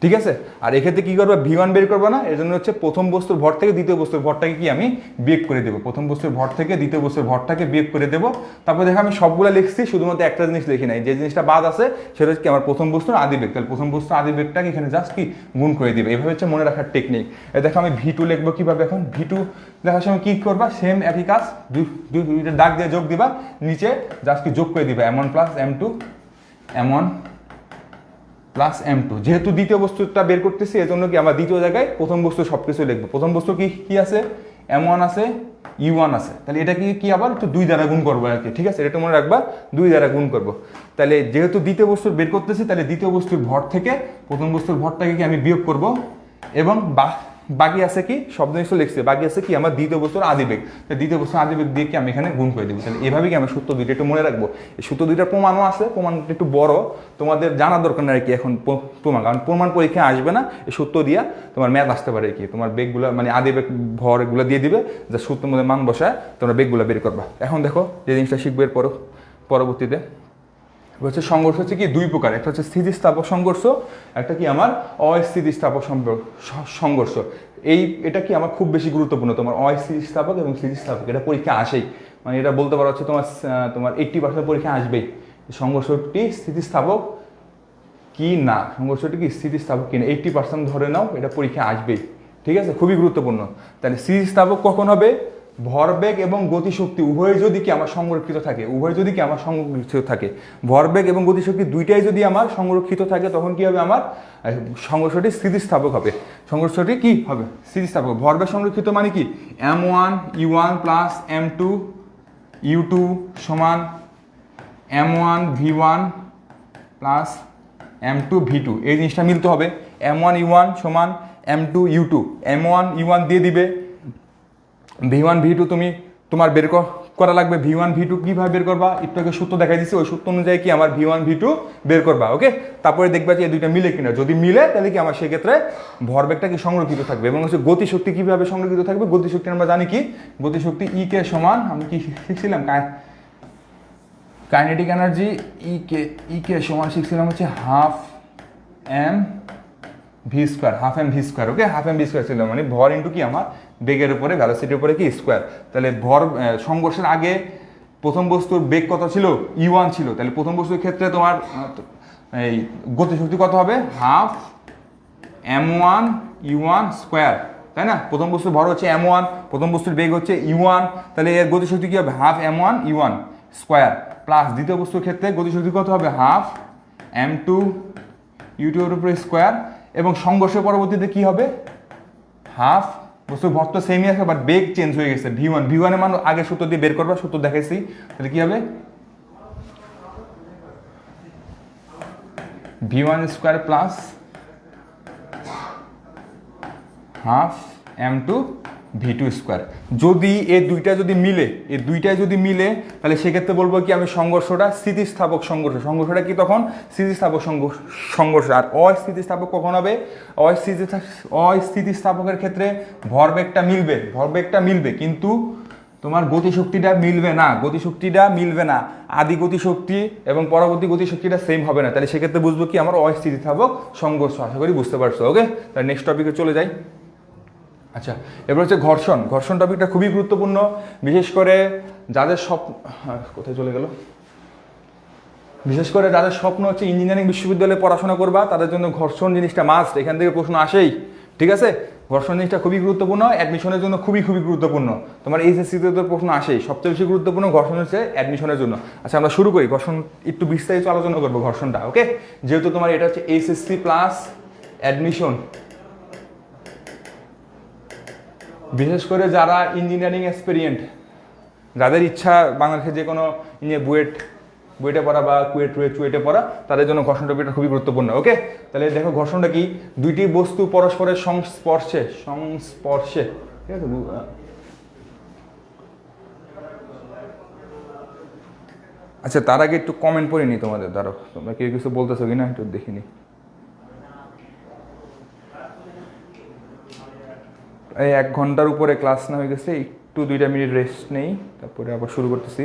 A: ঠিক আছে, আর এক্ষেত্রে কি করবা v1 বের করবা না, এর জন্য হচ্ছে প্রথম বস্তুর ভর থেকে দ্বিতীয় বস্তুর ভরটাকে কি আমি বিয়োগ করে দেবো, প্রথম বস্তুর ভর থেকে দ্বিতীয় বস্তুর ভরটাকে বিয়োগ করে দেবো। তারপর দেখো আমি সবগুলো লিখছি, শুধুমাত্র একটা জিনিস লিখি নাই, যে জিনিসটা বাদ আছে সেটা হচ্ছে কি আমার প্রথম বস্তুর আদি বেগ, তাহলে প্রথম বস্তুর আদি বেগটাকে এখানে জাস্ট কি গুণ করে দিবে। এভাবে হচ্ছে মনে রাখার টেকনিক। দেখো আমি v2 লিখবো কিভাবে, এখন v2 দেখার সময় কি করবা, সেম একই কাজ, দুইটা দাগ দিয়ে যোগ দিবা, নিচে জাস্ট কি যোগ করে দিবা m1 plus m2 m1 plus m2। যেহেতু দ্বিতীয় বস্তুটা বের করতেছি, এজন্য কি আমার দ্বিতীয় জায়গায় প্রথম বস্তু সবকিছু লিখবো। প্রথম বস্তু কি আছে m1 আছে u1 আছে, তাহলে এটা কি আবার একটু 2 দ্বারা গুণ করবো আর কি। ঠিক আছে, এটা মনে রাখবা 2 দ্বারা গুণ করবো। তাহলে যেহেতু দ্বিতীয় বস্তু বের করতেছি, তাহলে দ্বিতীয় বস্তুর ভর থেকে প্রথম বস্তুর ভরটাকে কি আমি বিয়োগ করব, এবং বাকি আছে কি শব্দ নিশ্চয় লিখছে, বাকি আছে কি আমার দ্বিতীয় বস্তুর আদিবেগ। দ্বিতীয় বস্তুর আদিবেগ দিয়ে কি আমি এখানে গুণ করে দেবো। তাহলে এভাবে কি আমি সূত্র দুইটা একটু মনে রাখবো। এই সূত্র দুইটার প্রমাণও আছে, প্রমাণটা একটু বড়, তোমাদের জানার দরকার নেই আর কি এখন প্রমাণ, কারণ প্রমাণ পরীক্ষায় আসবে না। এই সূত্র দিয়া তোমার ম্যাথ আসতে পারে কি, তোমার বেগগুলো মানে আদিবেগ ভর এগুলো দিয়ে দিবে, যা সূত্রের মধ্যে মান বসায় তোমরা বেগগুলো বের করবা। এখন দেখো যে জিনিসটা শিখবে এর পরবর্তীতে হচ্ছে সংঘর্ষ হচ্ছে কি দুই প্রকার, একটা হচ্ছে স্থিতিস্থাপক সংঘর্ষ, একটা কি আমার অস্থিতিস্থাপক সংঘর্ষ। এটা কি আমার খুব বেশি গুরুত্বপূর্ণ, তোমার অস্থিতিস্থাপক এবং স্থিতিস্থাপক, এটা পরীক্ষা আসেই, মানে এটা বলতে পারো হচ্ছে তোমার 80% পরীক্ষা আসবেই। সংঘর্ষটি স্থিতিস্থাপক কি না, সংঘর্ষটি কি স্থিতিস্থাপক কি না 80% ধরে নাও, এটা পরীক্ষা আসবেই, ঠিক আছে, খুবই গুরুত্বপূর্ণ। তাহলে স্থিতিস্থাপক কখন হবে, ভরবেগ এবং গতিশক্তি উভয় যদি কি আমার সংরক্ষিত থাকে, ভরবেগ এবং গতিশক্তি দুইটাই যদি আমার সংরক্ষিত থাকে, তখন কি হবে, আমার সংঘর্ষটি স্থিতিস্থাপক হবে। সংঘর্ষটি কি হবে, স্থিতিস্থাপক। ভরবেগ সংরক্ষিত মানে কি m1 u1 plus m2 u2 সমান m1 v1 plus m2 v2, এই জিনিসটা মিলতে হবে। m1 u1 সমান m2 u2, m1 u1 দিয়ে দিবে, v1 v2 তোমার বের করা লাগবে। v1 v2 কিভাবে বের করবা, একটু আগে সূত্র দেখাই দিচ্ছি, ওই সূত্র অনুযায়ী কি আমার v1 v2 বের করবা। ওকে, তারপরে দেখবা যে এই দুইটা মিলে কিনা, যদি মিলে তাহলে কি আমার সেক্ষেত্রে ভরবেগটা কি সংরক্ষিত থাকবে। এবং হচ্ছে গতিশক্তি কিভাবে সংরক্ষিত থাকবে, গতিশক্তি আমরা জানি কি, গতিশক্তি ই কে সমান, আমি কি শিখছিলাম কাইনেটিক এনার্জি ই কে সমান শিখছিলাম হচ্ছে half M V square, half M V square. Okay, half M V square ছিল মানে ভর ইন্টু কি আমার বেগের উপরে, ভ্যালোসিটির উপরে কি স্কোয়ার। তাহলে ভর সংঘর্ষের আগে প্রথম বস্তুর বেগ কত ছিল, ই1 ছিল, তাহলে প্রথম বস্তুর ক্ষেত্রে তোমার এই গতিশক্তি কত হবে, হাফ m1 u1 স্কোয়ার, তাই না। প্রথম বস্তুর ভর হচ্ছে m1, প্রথম বস্তুর বেগ হচ্ছে u1, তাহলে এর গতিশক্তি কি হবে, half m1 u1 square, plus দ্বিতীয় বস্তুর ক্ষেত্রে গতিশক্তি কত হবে, হাফ m2 u2 এর উপরে স্কোয়ার। এবং সংঘর্ষের পরবর্তীতে কি হবে, হাফ, বস্তুর ভর তো সেমই আছে, বাট বেগ চেঞ্জ হয়ে গেছে, v1 এর মান আগে সূত্র দিয়ে বের করবা, সূত্র দেখাইছি। তাহলে কি হবে, v1 square plus half m2 v2 square. যদি এই দুইটাই যদি মিলে তাহলে সেক্ষেত্রে বলবো কি আমি সংঘর্ষটা স্থিতিস্থাপক সংঘর্ষটা কি তখন স্থিতিস্থাপক সংঘর্ষ। আর অস্থিতিস্থাপক কখন হবে, অস্থিতিস্থাপকের ক্ষেত্রে ভরবেগটা মিলবে কিন্তু তোমার গতিশক্তিটা মিলবে না, আদি গতিশক্তি এবং পরবর্তী গতিশক্তিটা সেম হবে না। তাহলে সেক্ষেত্রে বুঝবো কি আমার অস্থিতিস্থাপক সংঘর্ষ। আশা করি বুঝতে পারছো। ওকে, তাহলে নেক্সট টপিকে চলে যাই। আচ্ছা, এবার হচ্ছে ঘর্ষণ টপিকটা খুবই গুরুত্বপূর্ণ, বিশেষ করে যাদের স্বপ্ন হচ্ছে ইঞ্জিনিয়ারিং বিশ্ববিদ্যালয়ে পড়াশোনা করবা, তাদের জন্য ঘর্ষণ জিনিসটা মাস্ট, এখান থেকে প্রশ্ন আসেই, ঠিক আছে। ঘর্ষণ জিনিসটা খুবই গুরুত্বপূর্ণ, অ্যাডমিশনের জন্য খুবই গুরুত্বপূর্ণ। তোমার এইচএসসিতে তো প্রশ্ন আসেই, সবচেয়ে বেশি গুরুত্বপূর্ণ ঘর্ষণ হচ্ছে অ্যাডমিশনের জন্য। আচ্ছা, আমরা শুরু করি, ঘর্ষণ একটু বিস্তারিত আলোচনা করবো ঘর্ষণটা। ওকে, যেহেতু তোমার এটা হচ্ছে এইচএসসি প্লাস অ্যাডমিশন, বিশেষ করে যারা ইঞ্জিনিয়ারিং এক্সপেরিয়েন্ট, যাদের ইচ্ছা বাংলাদেশে যে কোনো বুয়েটে পড়া বা চুয়েটে পড়া, তাদের জন্য ঘর্ষণ টপিকটা খুবই গুরুত্বপূর্ণ। ওকে, তাহলে দেখো ঘর্ষণটা কি, দুইটি বস্তু পরস্পরের সংস্পর্শে, ঠিক আছে। আচ্ছা, তার আগে একটু কমেন্ট পড়ে নি তোমাদের, ধরো তোমরা কেউ কিছু বলতেছো কিনা একটু দেখিনি। এই 1 ঘন্টার উপরে ক্লাস না হয়ে গেছে, একটু 2 মিনিট রেস্ট নেই, তারপরে আবার শুরু করতেছি।